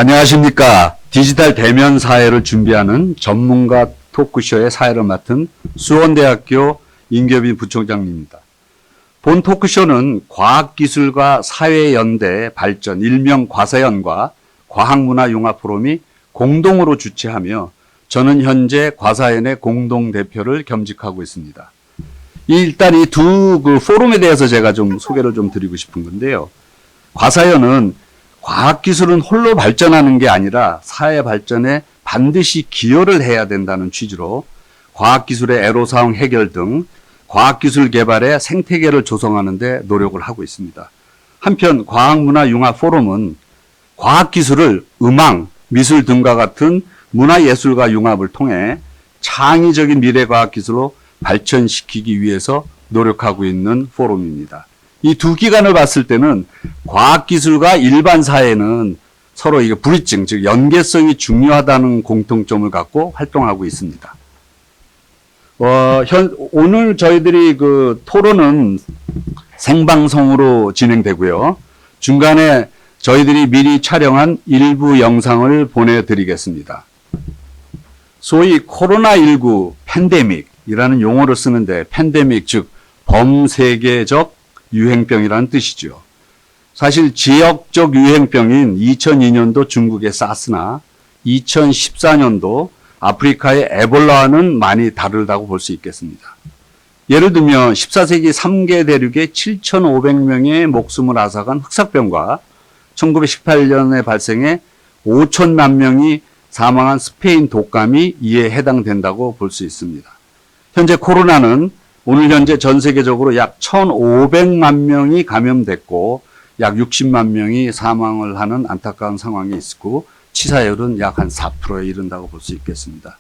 안녕하십니까. 디지털 대면 사회를 준비하는 전문가 토크쇼의 사회를 맡은 수원대학교 임교빈 부총장입니다. 본 토크쇼는 과학기술과 사회연대 발전 일명 과사연과 과학문화융합포럼이 공동으로 주최하며 저는 현재 과사연의 공동대표를 겸직하고 있습니다. 일단 이 두 포럼에 대해서 제가 좀 소개를 좀 드리고 싶은 건데요. 과사연은 과학기술은 홀로 발전하는 게 아니라 사회 발전에 반드시 기여를 해야 된다는 취지로 과학기술의 애로사항 해결 등 과학기술 개발의 생태계를 조성하는 데 노력을 하고 있습니다. 한편 과학문화융합포럼은 과학기술을 음악, 미술 등과 같은 문화예술과 융합을 통해 창의적인 미래과학기술로 발전시키기 위해서 노력하고 있는 포럼입니다. 이 두 기관을 봤을 때는 과학기술과 일반 사회는 서로 이게 불이증, 즉 연계성이 중요하다는 공통점을 갖고 활동하고 있습니다. 오늘 저희들이 토론은 생방송으로 진행되고요. 중간에 저희들이 미리 촬영한 일부 영상을 보내드리겠습니다. 소위 코로나19 팬데믹이라는 용어를 쓰는데 팬데믹 즉 범세계적 유행병이라는 뜻이죠. 사실 지역적 유행병인 2002년도 중국의 사스나 2014년도 아프리카의 에볼라와는 많이 다르다고 볼 수 있겠습니다. 예를 들면 14세기 3개 대륙에 7,500명의 목숨을 앗아간 흑사병과 1918년에 발생해 5천만 명이 사망한 스페인 독감이 이에 해당된다고 볼 수 있습니다. 현재 코로나는 오늘 현재 전 세계적으로 약 1,500만 명이 감염됐고 약 60만 명이 사망을 하는 안타까운 상황에 있고 치사율은 약 한 4%에 이른다고 볼 수 있겠습니다.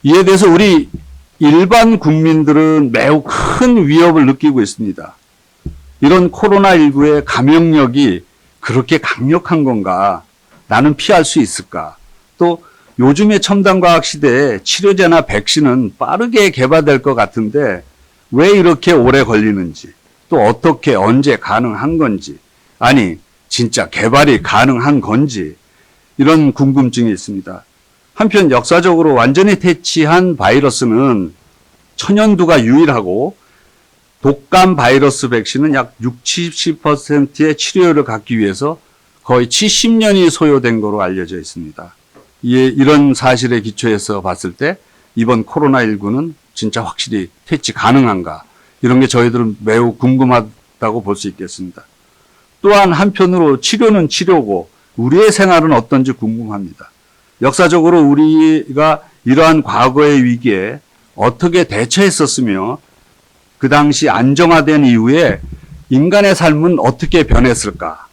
이에 대해서 우리 일반 국민들은 매우 큰 위협을 느끼고 있습니다. 이런 코로나19의 감염력이 그렇게 강력한 건가? 나는 피할 수 있을까? 또 요즘의 첨단과학 시대에 치료제나 백신은 빠르게 개발될 것 같은데 왜 이렇게 오래 걸리는지, 또 어떻게 언제 가능한 건지, 아니 진짜 개발이 가능한 건지 이런 궁금증이 있습니다. 한편 역사적으로 완전히 퇴치한 바이러스는 천연두가 유일하고 독감 바이러스 백신은 약 60~70%의 치료율을 갖기 위해서 거의 70년이 소요된 것으로 알려져 있습니다. 이런 사실에 기초해서 봤을 때 이번 코로나19는 진짜 확실히 퇴치 가능한가 이런 게 저희들은 매우 궁금하다고 볼 수 있겠습니다. 또한 한편으로 치료는 치료고 우리의 생활은 어떤지 궁금합니다. 역사적으로 우리가 이러한 과거의 위기에 어떻게 대처했었으며 그 당시 안정화된 이후에 인간의 삶은 어떻게 변했을까?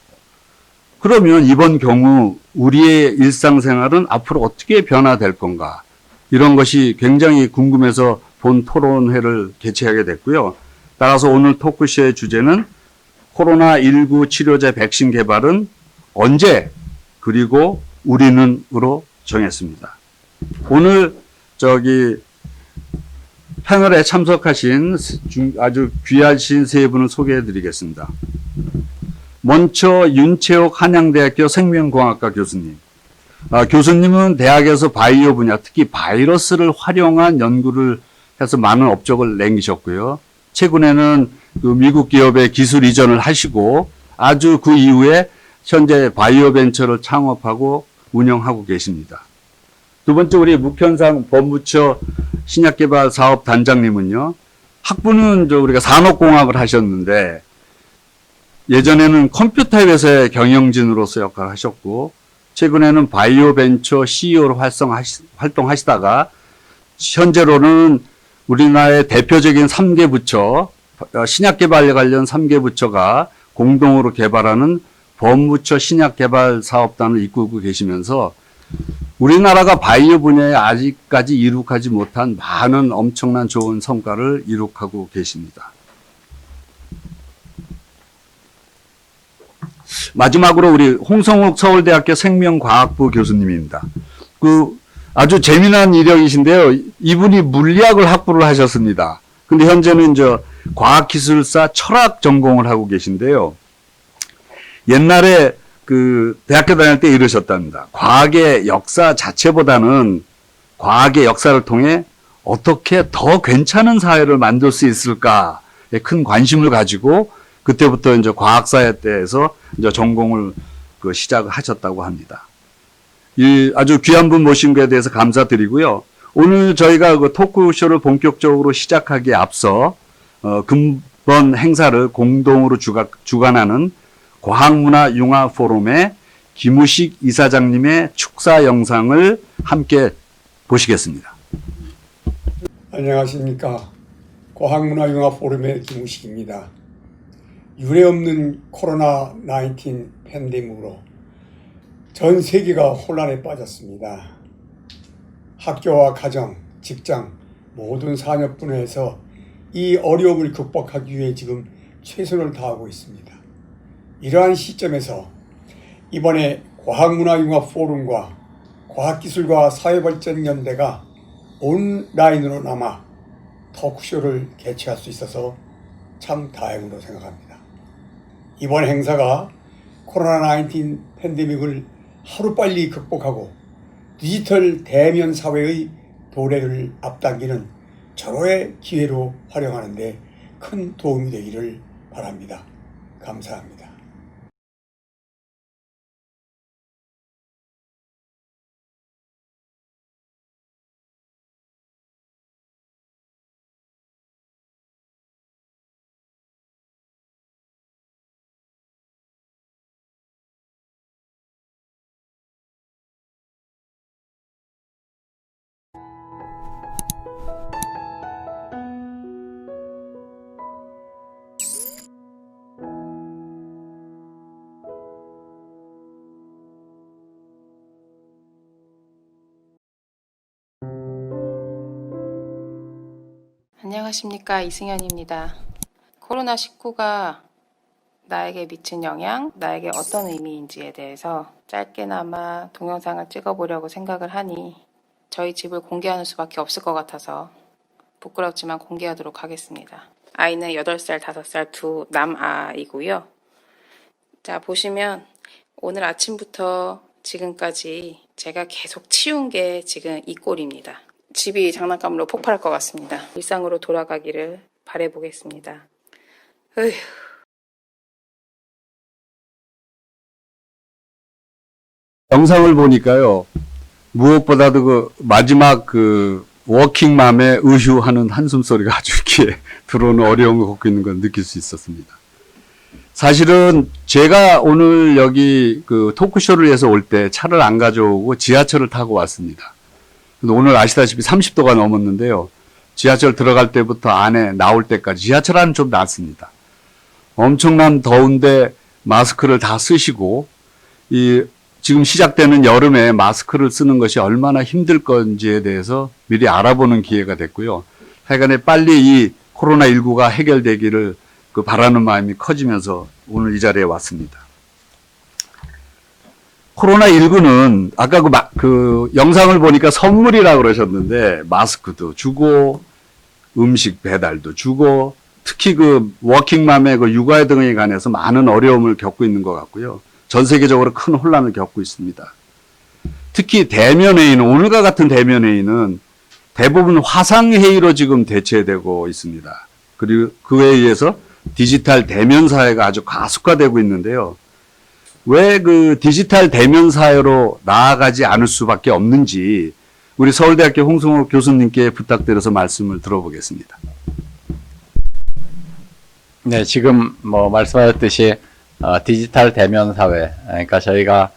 그러면 이번 경우 우리의 일상생활은 앞으로 어떻게 변화될 건가? 이런 것이 굉장히 궁금해서 본 토론회를 개최하게 됐고요. 따라서 오늘 토크쇼의 주제는 코로나19 치료제 백신 개발은 언제 그리고 우리는으로 정했습니다. 오늘 패널에 참석하신 아주 귀하신 세 분을 소개해 드리겠습니다. 먼저 윤채옥 한양대학교 생명공학과 교수님. 교수님은 대학에서 바이오 분야, 특히 바이러스를 활용한 연구를 해서 많은 업적을 남기셨고요. 최근에는 미국 기업의 기술 이전을 하시고 아주 그 이후에 현재 바이오 벤처를 창업하고 운영하고 계십니다. 두 번째 우리 묵현상 법무처 신약개발사업단장님은요. 학부는 우리가 산업공학을 하셨는데 예전에는 컴퓨터 회사의 경영진으로서 역할을 하셨고 최근에는 바이오 벤처 CEO로 활동하시다가 현재로는 우리나라의 대표적인 3개 부처 신약개발에 관련 3개 부처가 공동으로 개발하는 법무처 신약개발사업단을 이끌고 계시면서 우리나라가 바이오 분야에 아직까지 이룩하지 못한 많은 엄청난 좋은 성과를 이룩하고 계십니다. 마지막으로 우리 홍성욱 서울대학교 생명과학부 교수님입니다. 아주 재미난 이력이신데요. 이분이 물리학을 학부를 하셨습니다. 근데 현재는 과학기술사 철학 전공을 하고 계신데요. 옛날에 그 대학교 다닐 때 이러셨답니다. 과학의 역사 자체보다는 과학의 역사를 통해 어떻게 더 괜찮은 사회를 만들 수 있을까에 큰 관심을 가지고 그때부터 이제 과학사에 대해서 이제 전공을 시작하셨다고 합니다. 이 아주 귀한 분 모신 것에 대해서 감사드리고요. 오늘 저희가 그 토크쇼를 본격적으로 시작하기에 앞서 금번 행사를 공동으로 주관하는 과학문화융합포럼의 김우식 이사장님의 축사 영상을 함께 보시겠습니다. 안녕하십니까. 과학문화융합포럼의 김우식입니다. 유례없는 코로나19 팬데믹으로 전 세계가 혼란에 빠졌습니다. 학교와 가정, 직장, 모든 산업 분야에서 이 어려움을 극복하기 위해 지금 최선을 다하고 있습니다. 이러한 시점에서 이번에 과학문화융합포럼과 과학기술과 사회발전연대가 온라인으로나마 토크쇼를 개최할 수 있어서 참 다행으로 생각합니다. 이번 행사가 코로나19 팬데믹을 하루빨리 극복하고 디지털 대면 사회의 도래를 앞당기는 절호의 기회로 활용하는 데 큰 도움이 되기를 바랍니다. 감사합니다. 안녕하십니까, 이승현입니다. 코로나19가 나에게 미친 영향, 나에게 어떤 의미인지에 대해서 짧게나마 동영상을 찍어보려고 생각을 하니 저희 집을 공개하는 수밖에 없을 것 같아서 부끄럽지만 공개하도록 하겠습니다. 아이는 8살, 5살 두 남아이고요. 자, 보시면 오늘 아침부터 지금까지 제가 계속 치운 게 지금 이 꼴입니다. 집이 장난감으로 폭발할 것 같습니다. 일상으로 돌아가기를 바라보겠습니다. 어휴. 영상을 보니까요, 무엇보다도 그 마지막 그 워킹맘의 의휴하는 한숨 소리가 아주 이렇게 들어오는 어려움을 겪고 있는 걸 느낄 수 있었습니다. 사실은 제가 오늘 여기 그 토크쇼를 위해서 올 때 차를 안 가져오고 지하철을 타고 왔습니다. 오늘 아시다시피 30도가 넘었는데요. 지하철 들어갈 때부터 안에 나올 때까지 지하철 안은 좀 낫습니다. 엄청난 더운데 마스크를 다 쓰시고 지금 시작되는 여름에 마스크를 쓰는 것이 얼마나 힘들 건지에 대해서 미리 알아보는 기회가 됐고요. 하여간에 빨리 이 코로나19가 해결되기를 바라는 마음이 커지면서 오늘 이 자리에 왔습니다. 코로나19는 아까 그 영상을 보니까 선물이라고 그러셨는데 마스크도 주고 음식 배달도 주고 특히 그 워킹맘의 그 육아 등에 관해서 많은 어려움을 겪고 있는 것 같고요. 전 세계적으로 큰 혼란을 겪고 있습니다. 특히 대면회의는 오늘과 같은 대면회의는 대부분 화상회의로 지금 대체되고 있습니다. 그리고 그에 의해서 디지털 대면 사회가 아주 가속화되고 있는데요. 왜 그 디지털 대면 사회로 나아가지 않을 수밖에 없는지 우리 서울대학교 홍성호 교수님께 부탁드려서 말씀을 들어보겠습니다. 네, 지금 말씀하셨듯이 디지털 대면 사회, 그러니까 저희가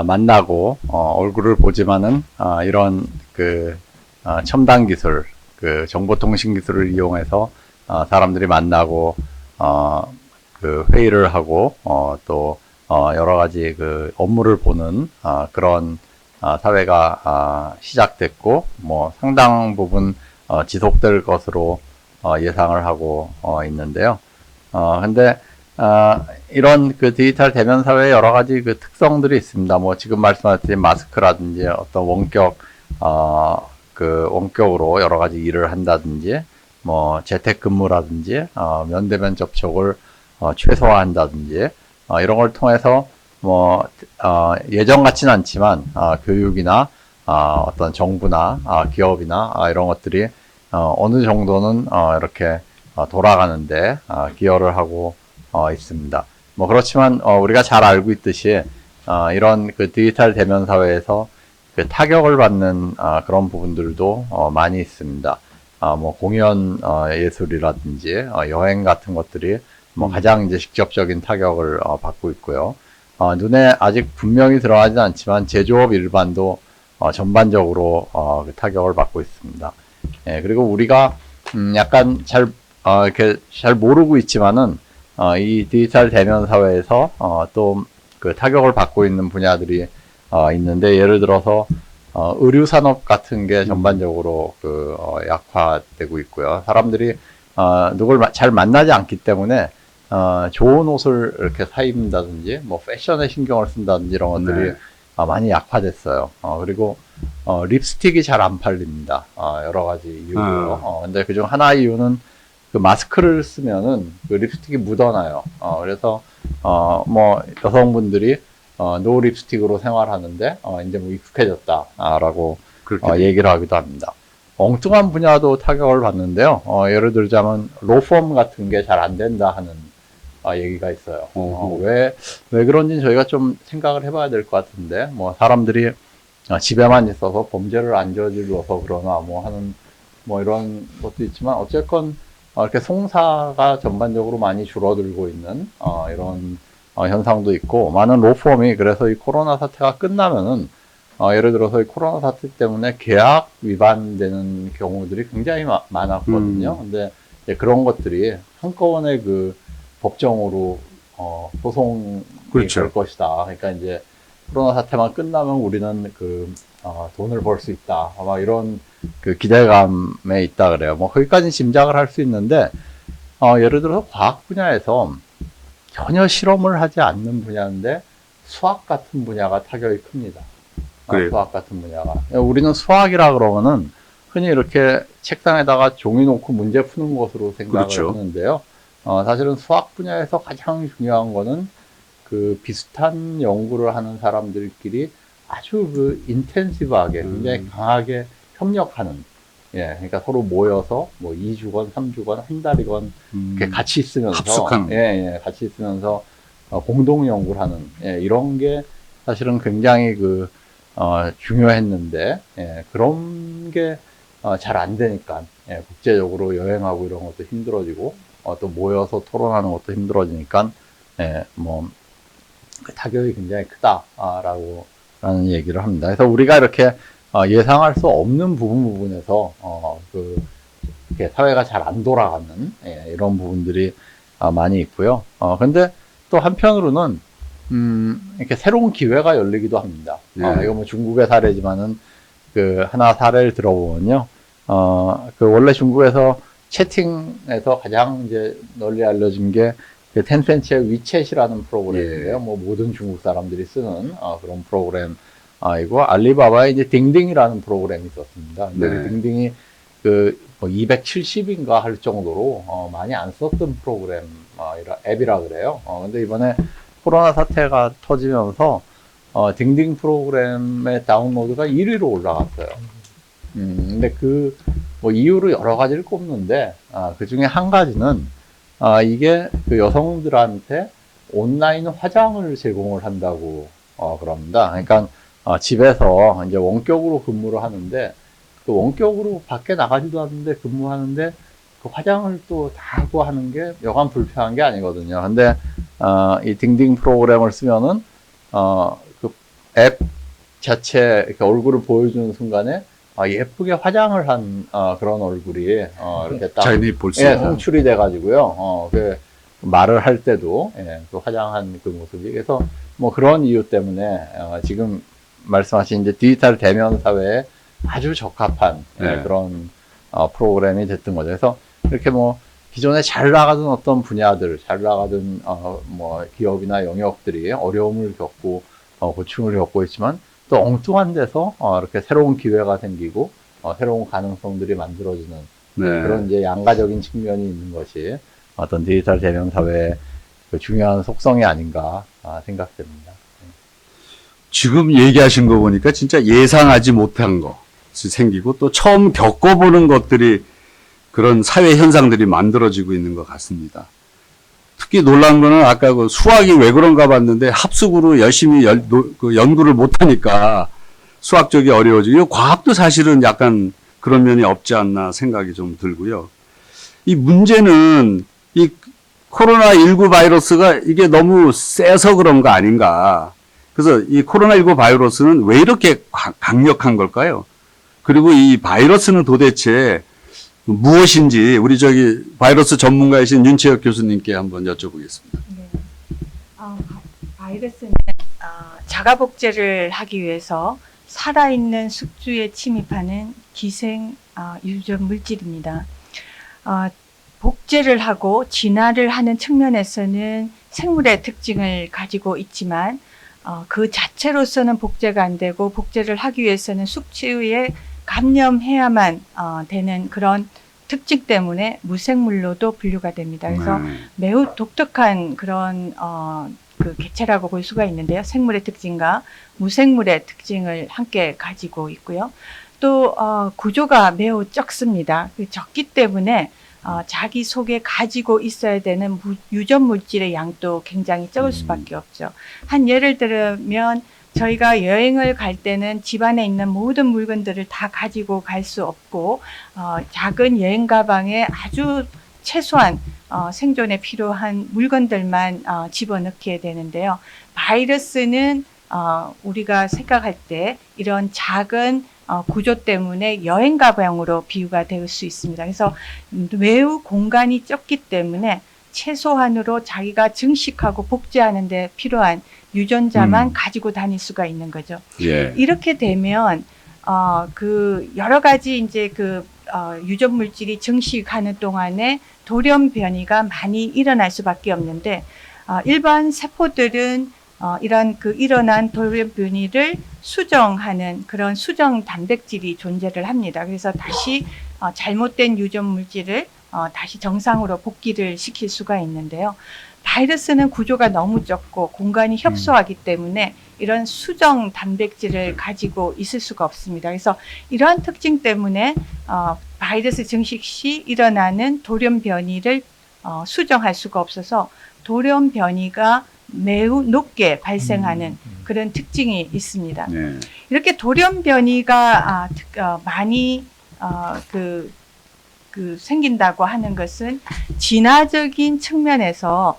만나고 얼굴을 보지만은 이런 첨단 기술, 정보통신 기술을 이용해서 사람들이 만나고 회의를 하고 또 여러 가지 업무를 보는 그런 사회가 시작됐고 상당 부분 지속될 것으로 예상을 하고 있는데요. 근데 이런 디지털 대면 사회에 여러 가지 특성들이 있습니다. 지금 말씀하셨듯이 마스크라든지 어떤 원격으로 여러 가지 일을 한다든지 재택근무라든지 면대면 접촉을 최소화한다든지 이런 걸 통해서 예전 같지는 않지만, 교육이나, 어떤 정부나, 기업이나, 이런 것들이, 어느 정도는, 이렇게, 돌아가는데, 기여를 하고, 있습니다. 그렇지만, 우리가 잘 알고 있듯이, 이런 그 디지털 대면 사회에서 그 타격을 받는, 그런 부분들도, 많이 있습니다. 공연, 예술이라든지, 여행 같은 것들이, 가장 이제 직접적인 타격을, 받고 있고요. 눈에 아직 분명히 드러나지는 않지만 제조업 일반도 전반적으로 그 타격을 받고 있습니다. 예, 그리고 우리가 약간 이렇게 잘 모르고 있지만은 이 디지털 대면 사회에서 또 그 타격을 받고 있는 분야들이 있는데, 예를 들어서 의류 산업 같은 게 전반적으로 약화되고 있고요. 사람들이 누굴 잘 만나지 않기 때문에 좋은 옷을 이렇게 사 입는다든지, 패션에 신경을 쓴다든지, 이런 것들이 네. 많이 약화됐어요. 그리고, 립스틱이 잘 안 팔립니다. 여러 가지 이유로. 근데 그중 하나 이유는 그 마스크를 쓰면은 그 립스틱이 묻어나요. 그래서, 여성분들이, 노 립스틱으로 생활하는데, 이제 익숙해졌다. 라고, 그렇게 얘기를 하기도 합니다. 엉뚱한 분야도 타격을 받는데요. 예를 들자면, 로펌 같은 게 잘 안 된다 하는 얘기가 있어요. 왜 그런지는 저희가 좀 생각을 해봐야 될 것 같은데, 사람들이 집에만 있어서 범죄를 안 저질러서 그러나 하는 이런 것도 있지만, 어쨌건 이렇게 송사가 전반적으로 많이 줄어들고 있는 이런 현상도 있고, 많은 로펌이 그래서 이 코로나 사태가 끝나면은 예를 들어서 이 코로나 사태 때문에 계약 위반되는 경우들이 굉장히 많았거든요. 근데 이제 그런 것들이 한꺼번에 그 법정으로 소송이 그렇죠. 될 것이다. 그러니까 이제 코로나 사태만 끝나면 우리는 돈을 벌 수 있다. 아마 이런 그 기대감에 있다 그래요. 거기까지 짐작을 할 수 있는데, 예를 들어서 과학 분야에서 전혀 실험을 하지 않는 분야인데 수학 같은 분야가 타격이 큽니다. 그래요. 수학 같은 분야가. 우리는 수학이라 그러면은 흔히 이렇게 책상에다가 종이 놓고 문제 푸는 것으로 생각을 그렇죠. 하는데요. 사실은 수학 분야에서 가장 중요한 거는 그 비슷한 연구를 하는 사람들끼리 아주 그 인텐시브하게, 굉장히 강하게 협력하는, 예, 그러니까 서로 모여서 2주건, 3주건, 한 달이건, 이렇게 같이 있으면서, 합숙하는. 예, 같이 있으면서, 공동 연구를 하는, 예, 이런 게 사실은 굉장히 중요했는데, 예, 그런 게, 잘 안 되니까, 예, 국제적으로 여행하고 이런 것도 힘들어지고, 또 모여서 토론하는 것도 힘들어지니까, 예, 그 타격이 굉장히 라는 얘기를 합니다. 그래서 우리가 이렇게, 예상할 수 없는 부분에서, 이렇게 사회가 잘 안 돌아가는, 예, 이런 부분들이 많이 있고요. 근데 또 한편으로는, 이렇게 새로운 기회가 열리기도 합니다. 예. 이거 중국의 사례지만은, 하나 사례를 들어보면요. 원래 중국에서 채팅에서 가장 이제 널리 알려진 게, 텐센트의 위챗이라는 프로그램이에요. 예. 모든 중국 사람들이 쓰는, 그런 프로그램이고, 알리바바에 이제 딩딩이라는 프로그램이 있었습니다. 근데 네. 그 딩딩이 270인가 할 정도로, 많이 안 썼던 프로그램, 앱이라 그래요. 근데 이번에 코로나 사태가 터지면서, 딩딩 프로그램의 다운로드가 1위로 올라갔어요. 근데 이유로 여러 가지를 꼽는데, 그 중에 한 가지는, 이게 그 여성들한테 온라인 화장을 제공을 한다고, 그럽니다. 그러니까, 집에서 이제 원격으로 근무를 하는데, 그 원격으로 밖에 나가지도 않는데 근무하는데, 그 화장을 또 다 하고 하는 게 여간 불편한 게 아니거든요. 근데, 이 딩딩 프로그램을 쓰면은, 그 앱 자체 이렇게 얼굴을 보여주는 순간에, 예쁘게 화장을 한, 그런 얼굴이, 이렇게 딱, 자연히 볼 수 예, 있는. 송출이 돼가지고요. 말을 할 때도, 예, 그 화장한 그 모습이. 그래서, 그런 이유 때문에, 지금 말씀하신 이제 디지털 대면 사회에 아주 적합한, 예, 네. 그런, 프로그램이 됐던 거죠. 그래서, 이렇게 기존에 잘 나가던 어떤 분야들, 잘 나가던, 기업이나 영역들이 어려움을 겪고, 고충을 겪고 있지만, 또 엉뚱한 데서, 이렇게 새로운 기회가 생기고, 새로운 가능성들이 만들어지는, 네. 그런 이제 양가적인 측면이 있는 것이 어떤 디지털 대면 사회의 그 중요한 속성이 아닌가 생각됩니다. 지금 얘기하신 거 보니까 진짜 예상하지 못한 것이 생기고 또 처음 겪어보는 것들이 그런 사회 현상들이 만들어지고 있는 것 같습니다. 특히 놀란 거는 아까 그 수학이 왜 그런가 봤는데 합숙으로 열심히 연구를 못하니까 수학 쪽이 어려워지고 과학도 사실은 약간 그런 면이 없지 않나 생각이 좀 들고요. 이 문제는 이 코로나19 바이러스가 이게 너무 세서 그런 거 아닌가. 그래서 이 코로나19 바이러스는 왜 이렇게 강력한 걸까요? 그리고 이 바이러스는 도대체 무엇인지 우리 바이러스 전문가이신 윤채혁 교수님께 한번 여쭤보겠습니다. 네. 바이러스는 자가 복제를 하기 위해서 살아있는 숙주에 침입하는 기생 유전 물질입니다. 복제를 하고 진화를 하는 측면에서는 생물의 특징을 가지고 있지만 그 자체로서는 복제가 안 되고 복제를 하기 위해서는 숙주에 감염해야만 되는 그런 특징 때문에 무생물로도 분류가 됩니다. 그래서 매우 독특한 그런 그 개체라고 볼 수가 있는데요. 생물의 특징과 무생물의 특징을 함께 가지고 있고요. 또 구조가 매우 적습니다. 적기 때문에 자기 속에 가지고 있어야 되는 유전 물질의 양도 굉장히 적을 수밖에 없죠. 한 예를 들면 저희가 여행을 갈 때는 집안에 있는 모든 물건들을 다 가지고 갈 수 없고 작은 여행 가방에 아주 최소한 생존에 필요한 물건들만 집어넣게 되는데요. 바이러스는 우리가 생각할 때 이런 작은 구조 때문에 여행 가방으로 비유가 될 수 있습니다. 그래서 매우 공간이 적기 때문에 최소한으로 자기가 증식하고 복제하는 데 필요한 유전자만 가지고 다닐 수가 있는 거죠. 예. 이렇게 되면 그 여러 가지 이제 유전 물질이 증식하는 동안에 돌연 변이가 많이 일어날 수밖에 없는데 일반 세포들은 이런 일어난 돌연 변이를 수정하는 그런 수정 단백질이 존재를 합니다. 그래서 다시 잘못된 유전 물질을 다시 정상으로 복귀를 시킬 수가 있는데요. 바이러스는 구조가 너무 적고 공간이 협소하기 때문에 이런 수정 단백질을 가지고 있을 수가 없습니다. 그래서 이러한 특징 때문에 바이러스 증식 시 일어나는 돌연 변이를 수정할 수가 없어서 돌연 변이가 매우 높게 발생하는 그런 특징이 있습니다. 네. 이렇게 돌연 변이가 많이 생긴다고 하는 것은 진화적인 측면에서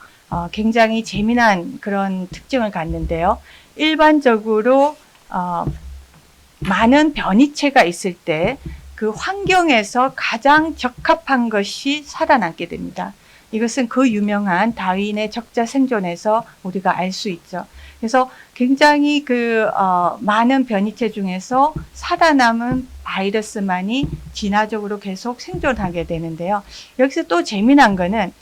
굉장히 재미난 그런 특징을 갖는데요. 일반적으로 많은 변이체가 있을 때 그 환경에서 가장 적합한 것이 살아남게 됩니다. 이것은 그 유명한 다윈의 적자 생존에서 우리가 알 수 있죠. 그래서 굉장히 많은 변이체 중에서 살아남은 바이러스만이 진화적으로 계속 생존하게 되는데요. 여기서 또 재미난 거는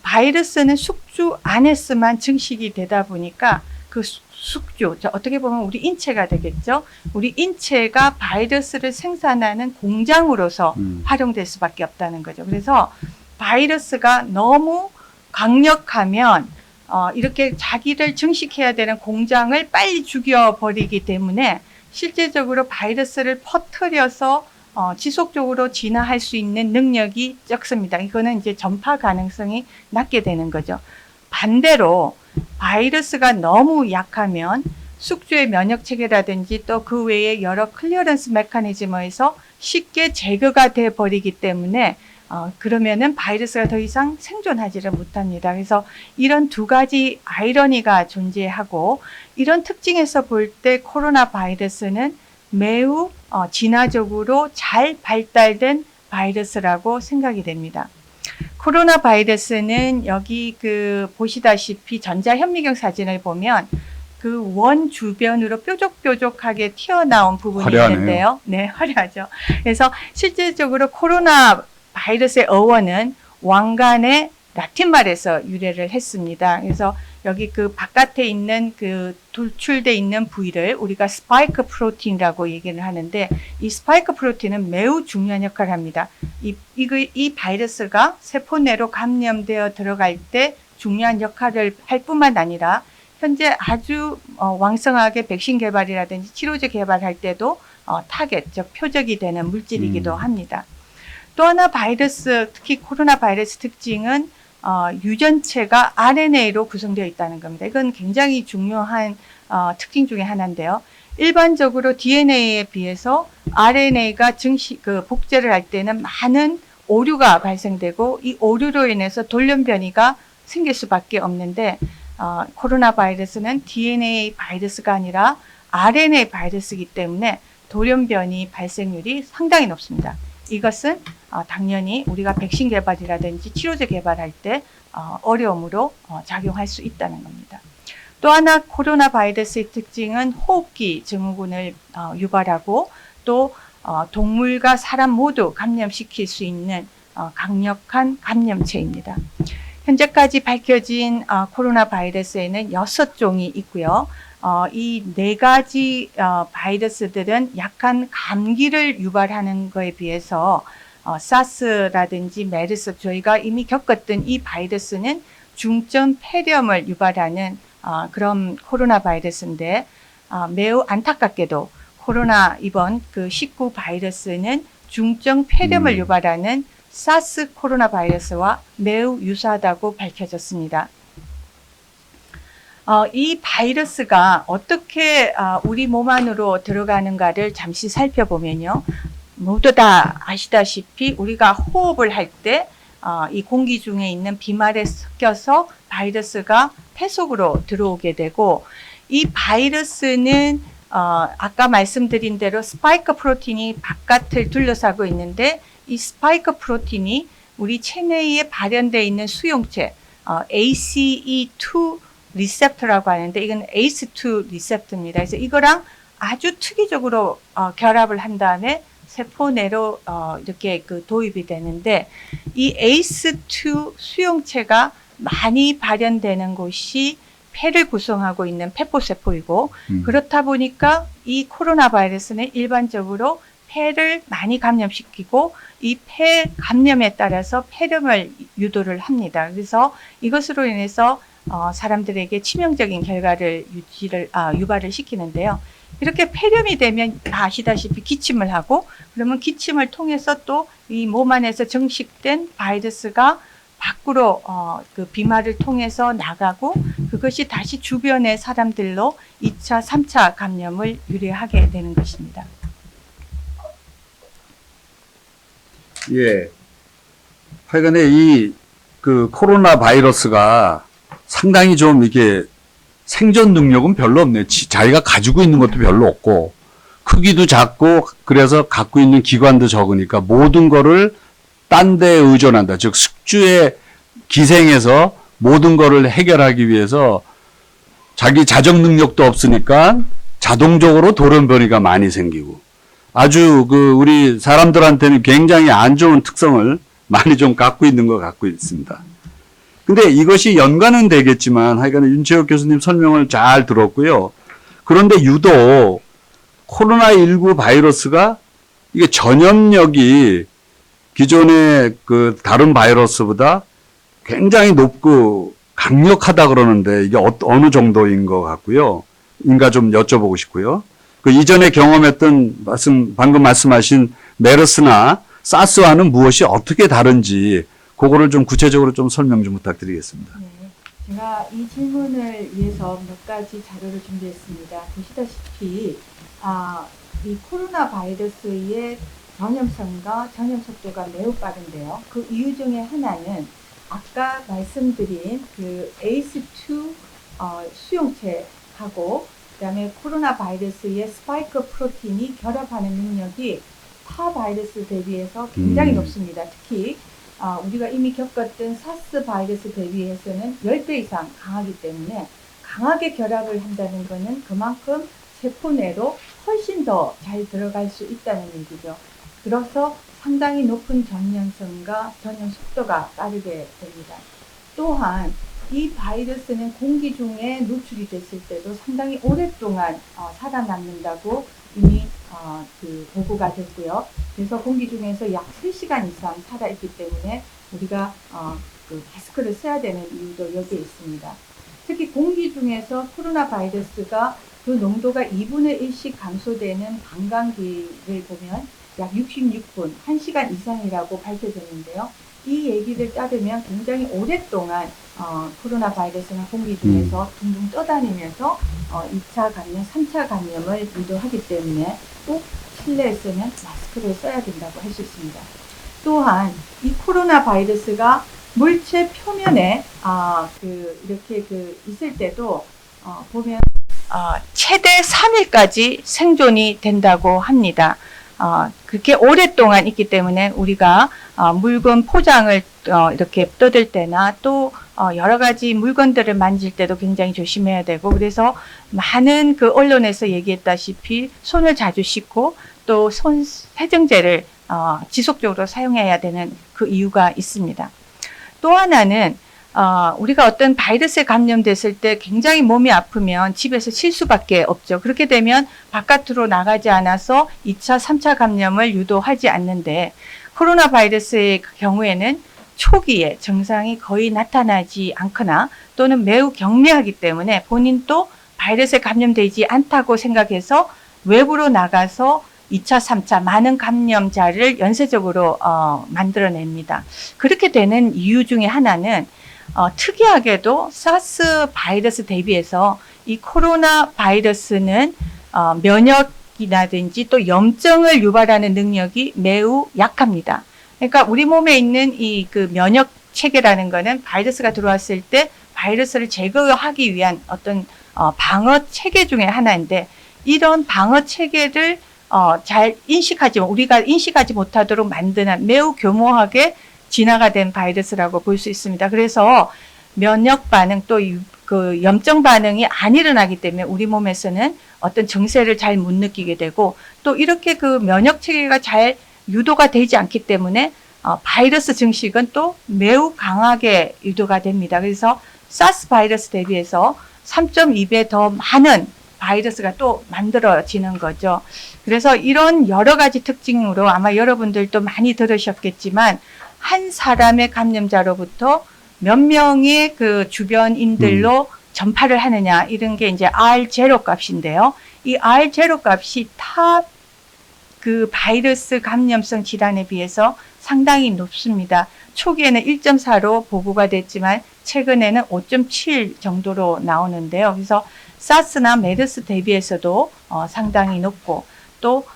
바이러스는 숙주 안에서만 증식이 되다 보니까 그 숙주, 어떻게 보면 우리 인체가 되겠죠. 우리 인체가 바이러스를 생산하는 공장으로서 활용될 수밖에 없다는 거죠. 그래서 바이러스가 너무 강력하면 이렇게 자기를 증식해야 되는 공장을 빨리 죽여버리기 때문에 실제적으로 바이러스를 퍼뜨려서 지속적으로 진화할 수 있는 능력이 적습니다. 이거는 이제 전파 가능성이 낮게 되는 거죠. 반대로 바이러스가 너무 약하면 숙주의 면역 체계라든지 또 그 외에 여러 클리어런스 메커니즘에서 쉽게 제거가 돼 버리기 때문에 그러면은 바이러스가 더 이상 생존하지를 못합니다. 그래서 이런 두 가지 아이러니가 존재하고 이런 특징에서 볼 때 코로나 바이러스는 매우 진화적으로 잘 발달된 바이러스라고 생각이 됩니다. 코로나 바이러스는 여기 보시다시피 전자현미경 사진을 보면 그 원 주변으로 뾰족뾰족하게 튀어나온 부분이 화려하네요. 있는데요. 네, 화려하죠. 그래서 실질적으로 코로나 바이러스의 어원은 왕관의 라틴말에서 유래를 했습니다. 그래서 여기 바깥에 있는 돌출돼 있는 부위를 우리가 스파이크 프로틴이라고 얘기를 하는데 이 스파이크 프로틴은 매우 중요한 역할을 합니다. 이 바이러스가 세포 내로 감염되어 들어갈 때 중요한 역할을 할 뿐만 아니라 현재 아주 왕성하게 백신 개발이라든지 치료제 개발할 때도 타겟, 즉 표적이 되는 물질이기도 합니다. 또 하나 바이러스, 특히 코로나 바이러스 특징은 유전체가 RNA로 구성되어 있다는 겁니다. 이건 굉장히 중요한 특징 중에 하나인데요. 일반적으로 DNA에 비해서 RNA가 복제를 할 때는 많은 오류가 발생되고 이 오류로 인해서 돌연변이가 생길 수밖에 없는데 코로나 바이러스는 DNA 바이러스가 아니라 RNA 바이러스이기 때문에 돌연변이 발생률이 상당히 높습니다. 이것은 당연히 우리가 백신 개발이라든지 치료제 개발할 때 어려움으로 작용할 수 있다는 겁니다. 또 하나 코로나 바이러스의 특징은 호흡기 증후군을 유발하고 또 동물과 사람 모두 감염시킬 수 있는 강력한 감염체입니다. 현재까지 밝혀진 코로나 바이러스에는 6종이 있고요. 이 4가지 바이러스들은 약한 감기를 유발하는 것에 비해서 사스라든지 메르스, 저희가 이미 겪었던 이 바이러스는 중증 폐렴을 유발하는 그런 코로나 바이러스인데 매우 안타깝게도 이번 19 바이러스는 중증 폐렴을 유발하는 사스 코로나 바이러스와 매우 유사하다고 밝혀졌습니다. 이 바이러스가 어떻게 우리 몸 안으로 들어가는가를 잠시 살펴보면요. 모두 다 아시다시피 우리가 호흡을 할 때 이 공기 중에 있는 비말에 섞여서 바이러스가 폐 속으로 들어오게 되고 이 바이러스는 아까 말씀드린 대로 스파이크 프로틴이 바깥을 둘러싸고 있는데 이 스파이크 프로틴이 우리 체내에 발현되어 있는 수용체 ACE2 리셉터라고 하는데 이건 ACE2 리셉터입니다. 그래서 이거랑 아주 특이적으로 결합을 한 다음에 세포 내로 이렇게 도입이 되는데 이 ACE2 수용체가 많이 발현되는 곳이 폐를 구성하고 있는 폐포세포이고 그렇다 보니까 이 코로나 바이러스는 일반적으로 폐를 많이 감염시키고 이 폐 감염에 따라서 폐렴을 유도를 합니다. 그래서 이것으로 인해서 사람들에게 치명적인 결과를 유발을 시키는데요. 이렇게 폐렴이 되면 아시다시피 기침을 하고 그러면 기침을 통해서 또 이 몸 안에서 증식된 바이러스가 밖으로 그 비말을 통해서 나가고 그것이 다시 주변의 사람들로 2차, 3차 감염을 유래하게 되는 것입니다. 예. 하여간에 그 코로나 바이러스가 상당히 좀 이게 생존 능력은 별로 없네. 자기가 가지고 있는 것도 별로 없고, 크기도 작고, 그래서 갖고 있는 기관도 적으니까 모든 거를 딴 데 의존한다. 즉, 숙주에 기생해서 모든 거를 해결하기 위해서 자기 자정 능력도 없으니까 자동적으로 돌연변이가 많이 생기고, 아주 우리 사람들한테는 굉장히 안 좋은 특성을 많이 좀 갖고 있는 것 같고 있습니다. 근데 이것이 연관은 되겠지만 하여간 윤채혁 교수님 설명을 잘 들었고요. 그런데 유독 코로나19 바이러스가 이게 전염력이 기존의 그 다른 바이러스보다 굉장히 높고 강력하다 그러는데 이게 어느 정도인 것 같고요. 인가 좀 여쭤보고 싶고요. 그 이전에 경험했던 방금 말씀하신 메르스나 사스와는 무엇이 어떻게 다른지 그거를 좀 구체적으로 좀 설명 좀 부탁드리겠습니다. 네, 제가 이 질문을 위해서 몇 가지 자료를 준비했습니다. 보시다시피 이 코로나 바이러스의 전염성과 전염 속도가 매우 빠른데요. 그 이유 중에 하나는 아까 말씀드린 그 ACE2 수용체하고 그다음에 코로나 바이러스의 스파이크 프로틴이 결합하는 능력이 타 바이러스 대비해서 굉장히 높습니다. 특히 우리가 이미 겪었던 사스 바이러스 대비해서는 10배 이상 강하기 때문에 강하게 결합을 한다는 것은 그만큼 세포 내로 훨씬 더 잘 들어갈 수 있다는 얘기죠. 그래서 상당히 높은 전염성과 전염 속도가 빠르게 됩니다. 또한 이 바이러스는 공기 중에 노출이 됐을 때도 상당히 오랫동안 살아남는다고 이미 보고가 됐고요. 그래서 공기 중에서 약 3시간 이상 살아있기 때문에 우리가 마스크를 써야 되는 이유도 여기에 있습니다. 특히 공기 중에서 코로나 바이러스가 그 농도가 2분의 1씩 감소되는 반감기를 보면 약 66분, 1시간 이상이라고 밝혀졌는데요. 이 얘기를 따르면 굉장히 오랫동안 코로나 바이러스는 공기 중에서 둥둥 떠다니면서 2차 감염, 3차 감염을 유도하기 때문에 꼭 실내에서는 마스크를 써야 된다고 할 수 있습니다. 또한 이 코로나 바이러스가 물체 표면에 이렇게 있을 때도 보면 최대 3일까지 생존이 된다고 합니다. 그렇게 오랫동안 있기 때문에 우리가 물건 포장을 이렇게 뜯을 때나 또 여러 가지 물건들을 만질 때도 굉장히 조심해야 되고, 그래서 많은 그 언론에서 얘기했다시피 손을 자주 씻고 또 손 세정제를 지속적으로 사용해야 되는 그 이유가 있습니다. 또 하나는 우리가 어떤 바이러스에 감염됐을 때 굉장히 몸이 아프면 집에서 쉴 수밖에 없죠. 그렇게 되면 바깥으로 나가지 않아서 2차, 3차 감염을 유도하지 않는데, 코로나 바이러스의 경우에는 초기에 증상이 거의 나타나지 않거나 또는 매우 경미하기 때문에 본인도 바이러스에 감염되지 않다고 생각해서 외부로 나가서 2차, 3차 많은 감염자를 연쇄적으로 만들어냅니다. 그렇게 되는 이유 중에 하나는 특이하게도 사스 바이러스 대비해서 이 코로나 바이러스는 면역이라든지 또 염증을 유발하는 능력이 매우 약합니다. 그러니까 우리 몸에 있는 그 면역 체계라는 거는 바이러스가 들어왔을 때 바이러스를 제거하기 위한 어떤 방어 체계 중에 하나인데, 이런 방어 체계를 잘 우리가 인식하지 못하도록 만드는 매우 교모하게 진화가 된 바이러스라고 볼 수 있습니다. 그래서 면역 반응 또 그 염증 반응이 안 일어나기 때문에 우리 몸에서는 어떤 증세를 잘 못 느끼게 되고, 또 이렇게 그 면역 체계가 잘 유도가 되지 않기 때문에 바이러스 증식은 또 매우 강하게 유도가 됩니다. 그래서 사스 바이러스 대비해서 3.2배 더 많은 바이러스가 또 만들어지는 거죠. 그래서 이런 여러 가지 특징으로 아마 여러분들도 많이 들으셨겠지만, 한 사람의 감염자로부터 몇 명의 그 주변인들로 전파를 하느냐, 이런 게 이제 R0 값인데요. 이 R0 값이 타 그 바이러스 감염성 질환에 비해서 상당히 높습니다. 초기에는 1.4로 보고가 됐지만 최근에는 5.7 정도로 나오는데요. 그래서 사스나 메르스 대비해서도 상당히 높고, 또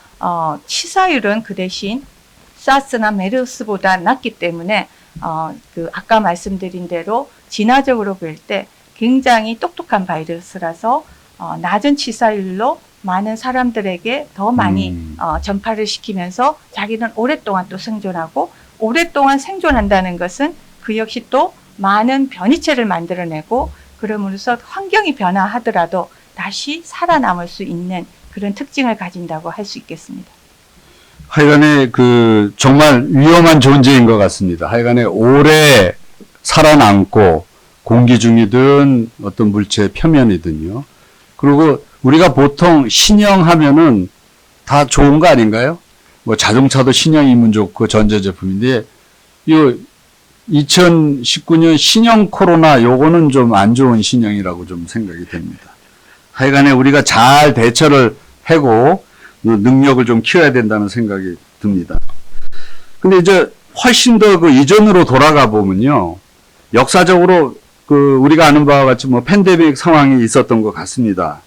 치사율은 그 대신 사스나 메르스보다 낮기 때문에 아까 말씀드린 대로 진화적으로 볼 때 굉장히 똑똑한 바이러스라서 낮은 치사율로 많은 사람들에게 더 많이 전파를 시키면서 자기는 오랫동안 또 생존하고, 오랫동안 생존한다는 것은 그 역시 또 많은 변이체를 만들어내고, 그럼으로써 환경이 변화하더라도 다시 살아남을 수 있는 그런 특징을 가진다고 할 수 있겠습니다. 하여간에 정말 위험한 존재인 것 같습니다. 하여간에 오래 살아남고 공기 중이든 어떤 물체 표면이든요. 그리고 우리가 보통 신형하면은 다 좋은 거 아닌가요? 뭐 자동차도 신형이면 좋고 전자제품인데, 이 2019년 신형 코로나 요거는 좀 안 좋은 신형이라고 좀 생각이 됩니다. 하여간에 우리가 잘 대처를 하고 능력을 좀 키워야 된다는 생각이 듭니다. 근데 이제 훨씬 더 이전으로 돌아가 보면요, 역사적으로 우리가 아는 바와 같이 뭐 팬데믹 상황이 있었던 것 같습니다.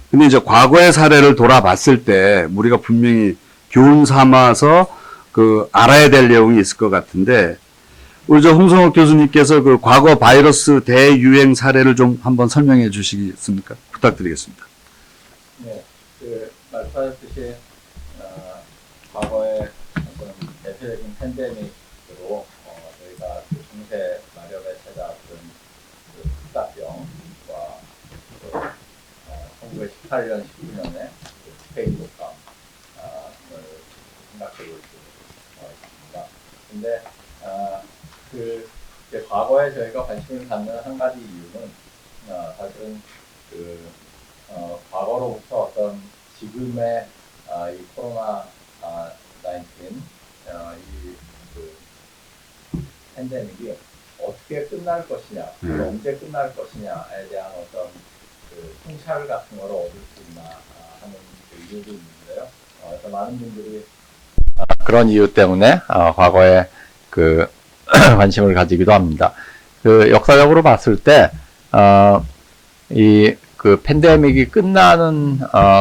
근데 이제 과거의 사례를 돌아봤을 때 우리가 분명히 교훈 삼아서 알아야 될 내용이 있을 것 같은데, 우리 홍성욱 교수님께서 과거 바이러스 대유행 사례를 좀 한번 설명해 주시겠습니까? 부탁드리겠습니다. 네, 말씀하셨듯이 과거에 어떤 대표적인 팬데믹으로 저희가 중세 마렵에 찾아왔던 흑사병과 1918년, 19년에 스페인 독감을 생각해 볼 수 있습니다. 근데 과거에 저희가 관심을 갖는 한 가지 이유는 사실은 과거로부터 어떤 지금의 이 코로나 19 팬데믹이 어떻게 끝날 것이냐, 언제 끝날 것이냐에 대한 어떤 그 통찰 같은 걸 얻을 수 있나 하는 그 이유도 있는데요. 그래서 많은 분들이 그런 이유 때문에 과거에 그 관심을 가지기도 합니다. 그 역사적으로 봤을 때 이 그 팬데믹이 끝나는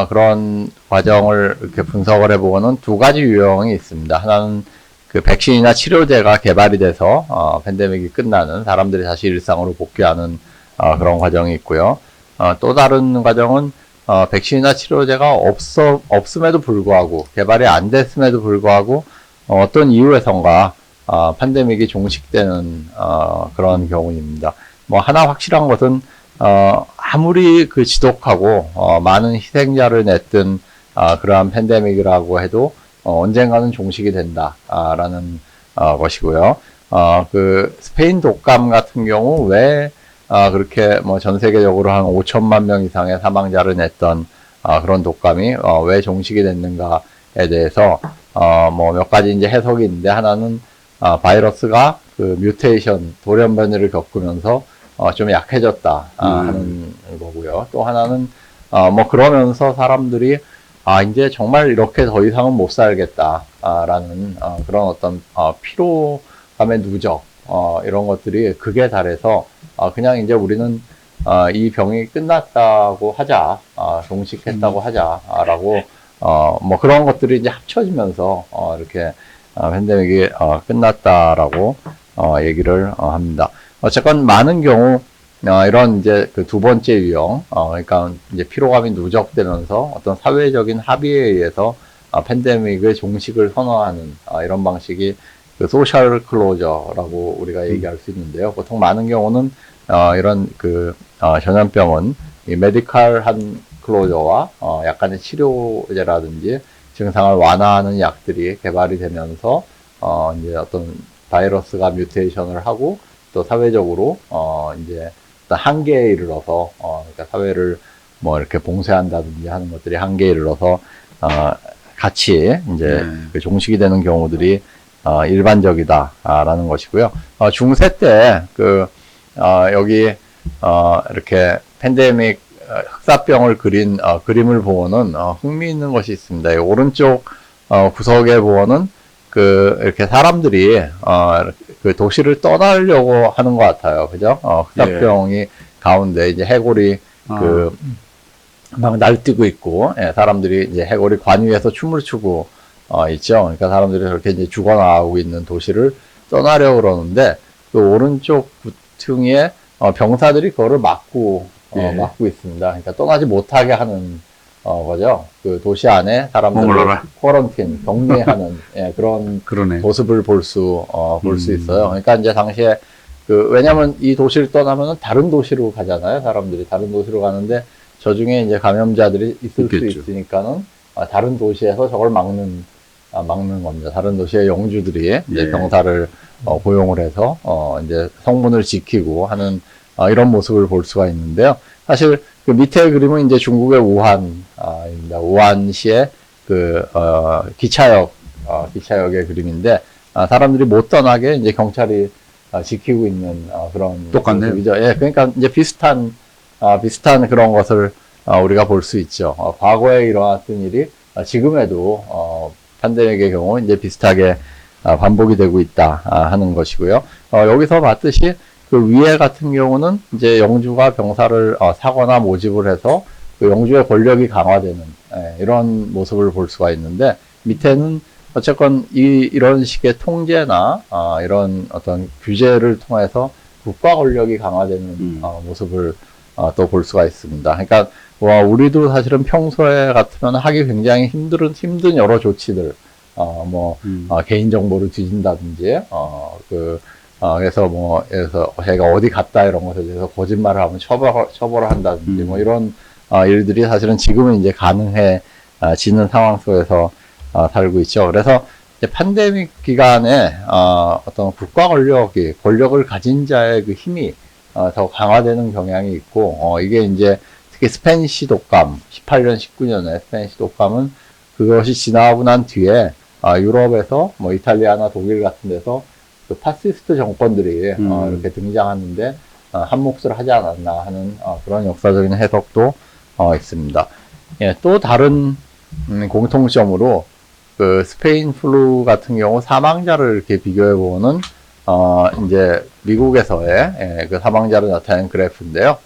그런 과정을 이렇게 분석을 해보고는 두 가지 유형이 있습니다. 하나는 그 백신이나 치료제가 개발이 돼서 팬데믹이 끝나는, 사람들이 다시 일상으로 복귀하는 그런 과정이 있고요. 또 다른 과정은 백신이나 치료제가 없음에도 불구하고, 개발이 안 됐음에도 불구하고 어떤 이유에선가 팬데믹이 종식되는 그런 경우입니다. 뭐 하나 확실한 것은 아무리 그 지독하고 많은 희생자를 냈던 그러한 팬데믹이라고 해도 언젠가는 종식이 된다라는 것이고요. 그 스페인 독감 같은 경우 왜 그렇게 뭐 전 세계적으로 한 5천만 명 이상의 사망자를 냈던 그런 독감이 왜 종식이 됐는가에 대해서 뭐 몇 가지 이제 해석이 있는데, 하나는 바이러스가 그 뮤테이션, 돌연변이를 겪으면서 좀 약해졌다 하는 거고요. 또 하나는 뭐 그러면서 사람들이 이제 정말 이렇게 더 이상은 못 살겠다라는 그런 어떤 피로감의 누적 이런 것들이 극에 달해서 그냥 이제 우리는 이 병이 끝났다고 하자, 종식했다고 하자라고 뭐 그런 것들이 이제 합쳐지면서 이렇게 팬데믹이 끝났다라고 얘기를 합니다. 어쨌건 많은 경우 이런 이제 그 두 번째 유형, 그러니까 이제 피로감이 누적되면서 어떤 사회적인 합의에 의해서 팬데믹의 종식을 선언하는 이런 방식이 그 소셜 클로저라고 우리가 얘기할 수 있는데요. 보통 많은 경우는 이런 그 전염병은 이 메디컬한 클로저와 약간의 치료제라든지 증상을 완화하는 약들이 개발이 되면서 이제 어떤 바이러스가 뮤테이션을 하고 또 사회적으로 이제 어떤 한계에 이르러서 그러니까 사회를 뭐 이렇게 봉쇄한다든지 하는 것들이 한계에 이르러서 같이 이제 그 종식이 되는 경우들이 일반적이다라는 것이고요. 중세 때 그 여기 이렇게 팬데믹 흑사병을 그린 그림을 보면은 흥미있는 것이 있습니다. 이 오른쪽 구석에 보면은 그 이렇게 사람들이 그 도시를 떠나려고 하는 것 같아요. 그죠? 흑사병이 가운데 이제 해골이 그 막 날뛰고 있고, 사람들이 이제 해골이 관 위에서 춤을 추고 있죠. 그러니까 사람들이 그렇게 이제 죽어나가고 있는 도시를 떠나려고 그러는데, 그 오른쪽 구층에 병사들이 그거를 막고 있습니다. 그러니까 떠나지 못하게 하는 거죠. 그 도시 안에 사람들을 쿼런틴, 격리하는 그런 그러네. 모습을 볼 수 있어요. 그러니까 이제 당시에 왜냐면 이 도시를 떠나면은 다른 도시로 가잖아요. 사람들이 다른 도시로 가는데 저 중에 이제 감염자들이 있을 수 있으니까는 다른 도시에서 저걸 막는 겁니다. 다른 도시의 영주들이 이제 병사를 고용을 해서 이제 성문을 지키고 하는 이런 모습을 볼 수가 있는데요. 사실 그 밑에 그림은 이제 중국의 우한입니다. 우한시의 기차역의 그림인데, 사람들이 못 떠나게 이제 경찰이 지키고 있는 그런 똑같네요. 모습이죠. 그러니까 이제 비슷한 그런 것을 우리가 볼 수 있죠. 과거에 일어났던 일이 지금에도 팬데믹의 경우 이제 비슷하게 반복이 되고 있다 하는 것이고요. 여기서 봤듯이 그 위에 같은 경우는 이제 영주가 병사를 사거나 모집을 해서 그 영주의 권력이 강화되는 이런 모습을 볼 수가 있는데, 밑에는 어쨌건 이런 식의 통제나 이런 어떤 규제를 통해서 국가 권력이 강화되는 모습을 또 볼 수가 있습니다. 그러니까 우리도 사실은 평소에 같으면 하기 굉장히 힘든 여러 조치들, 개인 정보를 뒤진다든지, 그래서 제가 어디 갔다 이런 것에 대해서 거짓말을 하면 처벌을 한다든지, 뭐 이런 일들이 사실은 지금은 이제 가능해지는 상황 속에서 살고 있죠. 그래서 이제 팬데믹 기간에 어떤 국가 권력을 가진 자의 그 힘이 더 강화되는 경향이 있고, 이게 이제 특히 스페니시 독감, 18년, 19년에 스페니시 독감은 그것이 지나고 난 뒤에 유럽에서 뭐 이탈리아나 독일 같은 데서 그 파시스트 정권들이 음. 이렇게 등장하는데 한 몫을 하지 않았나 하는 그런 역사적인 해석도 있습니다. 예, 또 다른 공통점으로 그 스페인 플루 같은 경우 사망자를 이렇게 비교해 보는 이제 미국에서의 그 사망자를 나타낸 그래프인데요.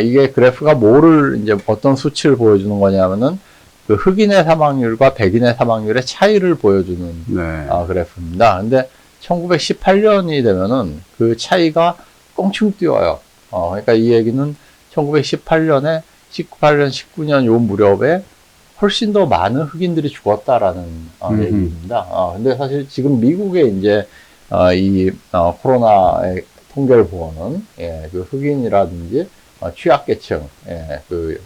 이게 그래프가 뭐를 이제 어떤 수치를 보여주는 거냐면은 그 흑인의 사망률과 백인의 사망률의 차이를 보여주는 네. 그래프입니다. 근데 1918년이 되면은 그 차이가 껑충 뛰어요. 그러니까 이 얘기는 1918년에 18년, 19년 요 무렵에 훨씬 더 많은 흑인들이 죽었다라는 얘기입니다. 근데 사실 지금 미국에 이제 코로나의 통계를 보면은 그 흑인이라든지 취약계층, 그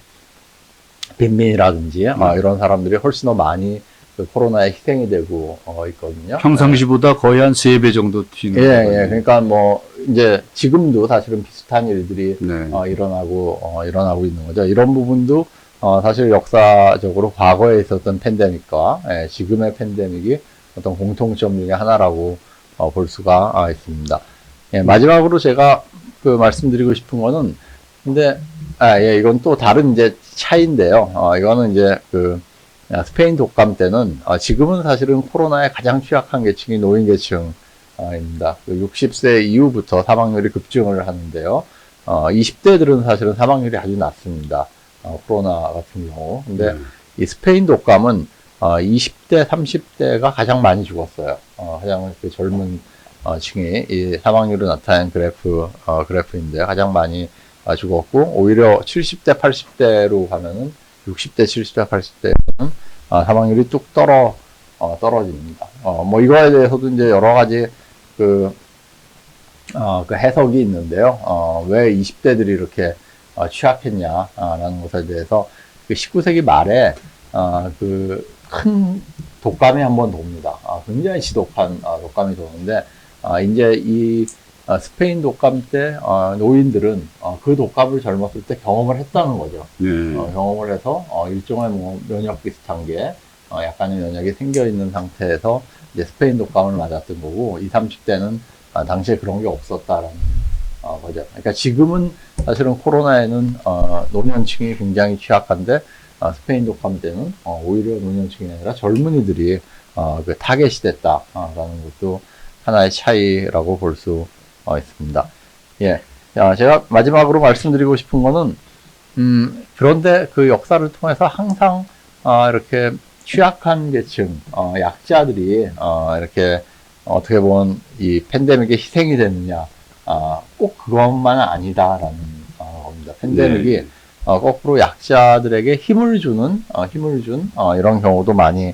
빈민이라든지 이런 사람들이 훨씬 더 많이 그 코로나에 희생이 되고 있거든요. 평상시보다 거의 한 3배 정도 튀는 예, 거거든요. 예. 그러니까 뭐 이제 지금도 사실은 비슷한 일들이 네. 일어나고 있는 거죠. 이런 부분도 사실 역사적으로 과거에 있었던 팬데믹과 지금의 팬데믹이 어떤 공통점 중에 하나라고 볼 수가 있습니다. 예, 마지막으로 제가 그 말씀드리고 싶은 거는 근데 이건 또 다른 이제 차이인데요. 이거는 이제 그 스페인 독감 때는 지금은 사실은 코로나에 가장 취약한 계층이 노인 계층입니다. 60세 이후부터 사망률이 급증을 하는데요. 20대들은 사실은 사망률이 아주 낮습니다. 코로나 같은 경우. 근데 이 스페인 독감은 20대, 30대가 가장 많이 죽었어요. 가장 그 젊은 층이 이 사망률을 나타낸 그래프인데 가장 많이 죽었고, 오히려 70대, 80대로 가면은 60대, 70대, 80대는 사망률이 뚝 떨어집니다. 뭐 이거에 대해서도 이제 여러 가지 그 해석이 있는데요. 왜 20대들이 이렇게 취약했냐라는 것에 대해서 그 19세기 말에 그 큰 독감이 한번 돕니다. 굉장히 지독한 독감이 도는데 이제 이 스페인 독감 때 노인들은 그 독감을 젊었을 때 경험을 했다는 거죠. 네. 경험을 해서 일종의 뭐 면역 비슷한 게 약간의 면역이 생겨 있는 상태에서 이제 스페인 독감을 맞았던 거고 20, 30대는 당시에 그런 게 없었다라는 거죠. 그러니까 지금은 사실은 코로나에는 노년층이 굉장히 취약한데 스페인 독감 때는 오히려 노년층이 아니라 젊은이들이 그 타겟이 됐다라는 것도 하나의 차이라고 볼 수 있습니다. 예. 제가 마지막으로 말씀드리고 싶은 거는, 그런데 그 역사를 통해서 항상, 이렇게 취약한 계층, 약자들이, 이렇게 어떻게 보면 이 팬데믹에 희생이 되느냐, 꼭 그것만은 아니다라는 겁니다. 팬데믹이 거꾸로 약자들에게 힘을 준 이런 경우도 많이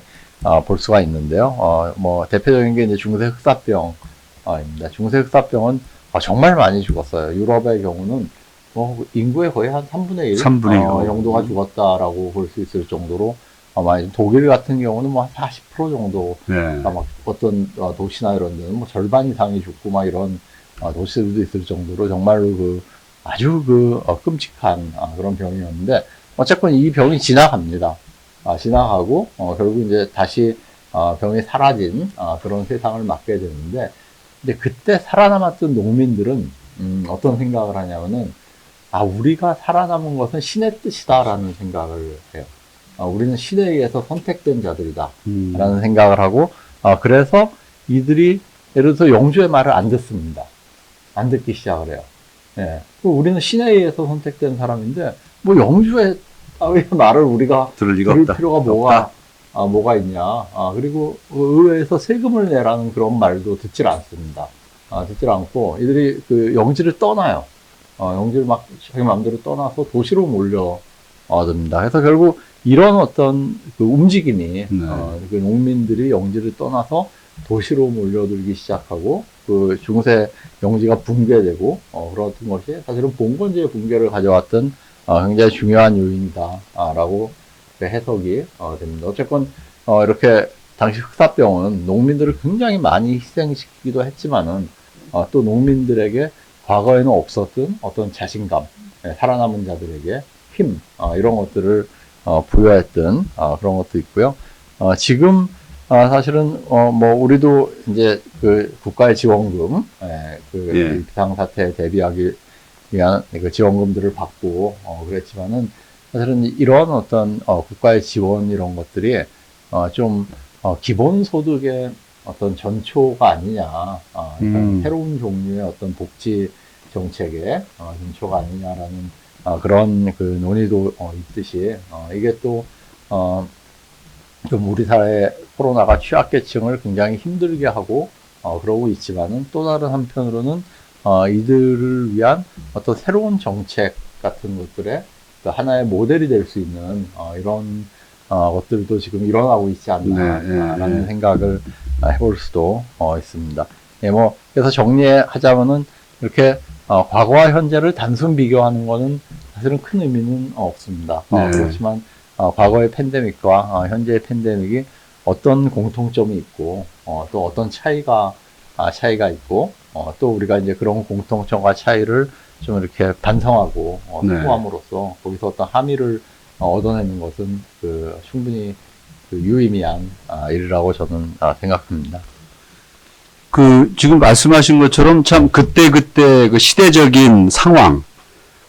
볼 수가 있는데요. 뭐 대표적인 게 이제 중세 흑사병입니다. 중세 흑사병은 정말 많이 죽었어요. 유럽의 경우는 뭐 인구의 거의 한 3분의 1 정도가 죽었다라고 볼 수 있을 정도로 많이, 독일 같은 경우는 뭐 한 40% 정도, 네. 막 어떤 도시나 이런 데는 뭐 절반 이상이 죽고 막 이런 도시들도 있을 정도로 정말로 아주 끔찍한 그런 병이었는데, 어쨌건 이 병이 지나갑니다. 지나가고 결국 이제 다시 병이 사라진 그런 세상을 맞게 되는데, 근데 그때 살아남았던 농민들은 어떤 생각을 하냐면은 우리가 살아남은 것은 신의 뜻이다라는 생각을 해요. 우리는 신에 의해서 선택된 자들이다 라는 생각을 하고, 그래서 이들이 예를 들어서 영주의 말을 안 듣습니다. 안 듣기 시작을 해요. 예. 우리는 신에 의해서 선택된 사람인데 뭐 영주의 말을 우리가 들을 리가 들을 없다. 필요가 뭐가 있냐. 그리고 의회에서 세금을 내라는 그런 말도 듣질 않습니다. 듣질 않고 이들이 그 영지를 떠나요. 영지를 막 자기 마음대로 떠나서 도시로 몰려듭니다. 그래서 결국 이런 어떤 그 움직임이 그 농민들이 영지를 떠나서 도시로 몰려들기 시작하고 그 중세 영지가 붕괴되고 그렇던 것이 사실은 봉건제의 붕괴를 가져왔던 굉장히 중요한 요인이다라고 해석이 됩니다. 어쨌건 이렇게 당시 흑사병은 농민들을 굉장히 많이 희생시키기도 했지만은 또 농민들에게 과거에는 없었던 어떤 자신감, 살아남은 자들에게 힘 이런 것들을 부여했던 그런 것도 있고요. 지금 사실은 뭐 우리도 이제 그 국가의 지원금, 그 예. 비상사태에 대비하기 위한 그 지원금들을 받고 그랬지만은 사실은 이러한 어떤 국가의 지원 이런 것들이 좀 기본소득의 어떤 전초가 아니냐, 그러니까 새로운 종류의 어떤 복지 정책의 전초가 아니냐라는 그런 그 논의도 있듯이 이게 또 좀 우리 사회 코로나가 취약계층을 굉장히 힘들게 하고 그러고 있지만은 또 다른 한편으로는 이들을 위한 어떤 새로운 정책 같은 것들의 그 하나의 모델이 될 수 있는 이런 것들도 지금 일어나고 있지 않나라는 생각을 해볼 수도 있습니다. 예, 뭐 그래서 정리하자면은 이렇게 과거와 현재를 단순 비교하는 거는 사실은 큰 의미는 없습니다. 네. 그렇지만 과거의 팬데믹과 현재의 팬데믹이 어떤 공통점이 있고 또 어떤 차이가 있고 또 우리가 이제 그런 공통점과 차이를 좀 이렇게 반성하고 네. 소함으로써 거기서 어떤 함의를 얻어내는 것은 그 충분히 그 유의미한 일이라고 저는 생각합니다. 그 지금 말씀하신 것처럼 참 그때 그 시대적인 상황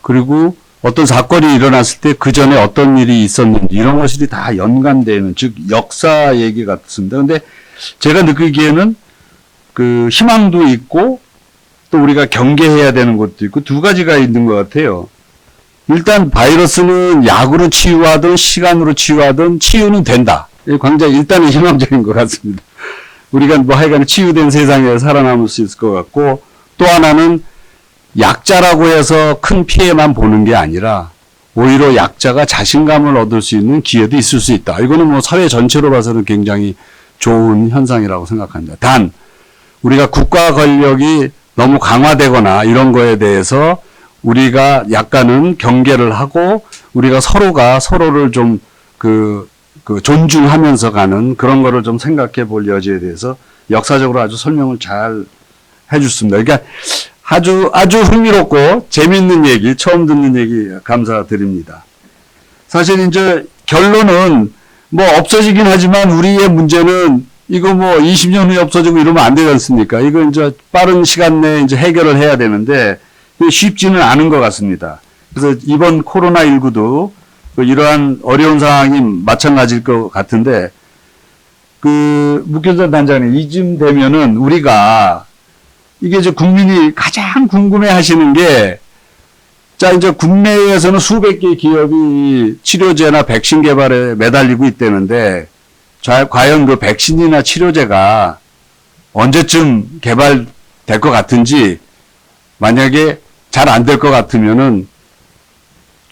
그리고 어떤 사건이 일어났을 때 그 전에 어떤 일이 있었는지 이런 것들이 다 연관되는 즉 역사 얘기 같습니다. 근데 제가 느끼기에는 그 희망도 있고 또 우리가 경계해야 되는 것도 있고 두 가지가 있는 것 같아요. 일단 바이러스는 약으로 치유하든 시간으로 치유하든 치유는 된다. 굉장히 일단은 희망적인 것 같습니다. 우리가 뭐 하여간 치유된 세상에 살아남을 수 있을 것 같고 또 하나는 약자라고 해서 큰 피해만 보는 게 아니라 오히려 약자가 자신감을 얻을 수 있는 기회도 있을 수 있다. 이거는 뭐 사회 전체로 봐서는 굉장히 좋은 현상이라고 생각합니다. 단 우리가 국가 권력이 너무 강화되거나 이런 거에 대해서 우리가 약간은 경계를 하고 우리가 서로가 서로를 좀 존중하면서 가는 그런 거를 좀 생각해 볼 여지에 대해서 역사적으로 아주 설명을 잘 해줬습니다. 그러니까 아주 흥미롭고 재미있는 얘기, 처음 듣는 얘기 감사드립니다. 사실 이제 결론은 뭐 없어지긴 하지만 우리의 문제는 이거 뭐 20년 후에 없어지고 이러면 안 되지 않습니까? 이거 이제 빠른 시간 내에 이제 해결을 해야 되는데 쉽지는 않은 것 같습니다. 그래서 이번 코로나19도 이러한 어려운 상황이 마찬가지일 것 같은데 묵현선 단장님 이쯤 되면은 우리가 이게 이제 국민이 가장 궁금해 하시는 게 자, 이제 국내에서는 수백 개의 기업이 치료제나 백신 개발에 매달리고 있다는데 과연 그 백신이나 치료제가 언제쯤 개발될 것 같은지 만약에 잘 안 될 것 같으면은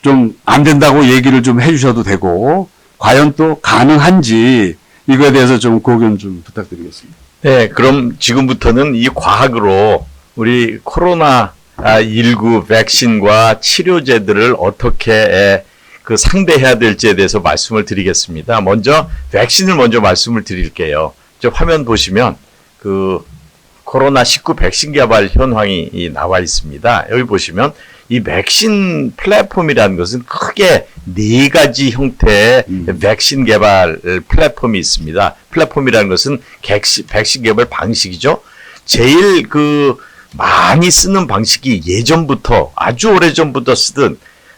좀 안 된다고 얘기를 좀 해주셔도 되고 과연 또 가능한지 이거에 대해서 좀 고견 좀 부탁드리겠습니다. 네, 그럼 지금부터는 이 과학으로 우리 코로나19 백신과 치료제들을 어떻게 상대해야 될지에 대해서 말씀을 드리겠습니다. 먼저 백신을 먼저 말씀을 드릴게요. 저 화면 보시면 코로나19 백신 개발 현황이 나와 있습니다. 여기 보시면 이 백신 플랫폼이라는 것은 크게 4가지 형태의 백신 개발 플랫폼이 있습니다. 플랫폼이라는 것은 백신 개발 방식이죠. 제일 많이 쓰는 방식이 예전부터 아주 오래전부터 쓰던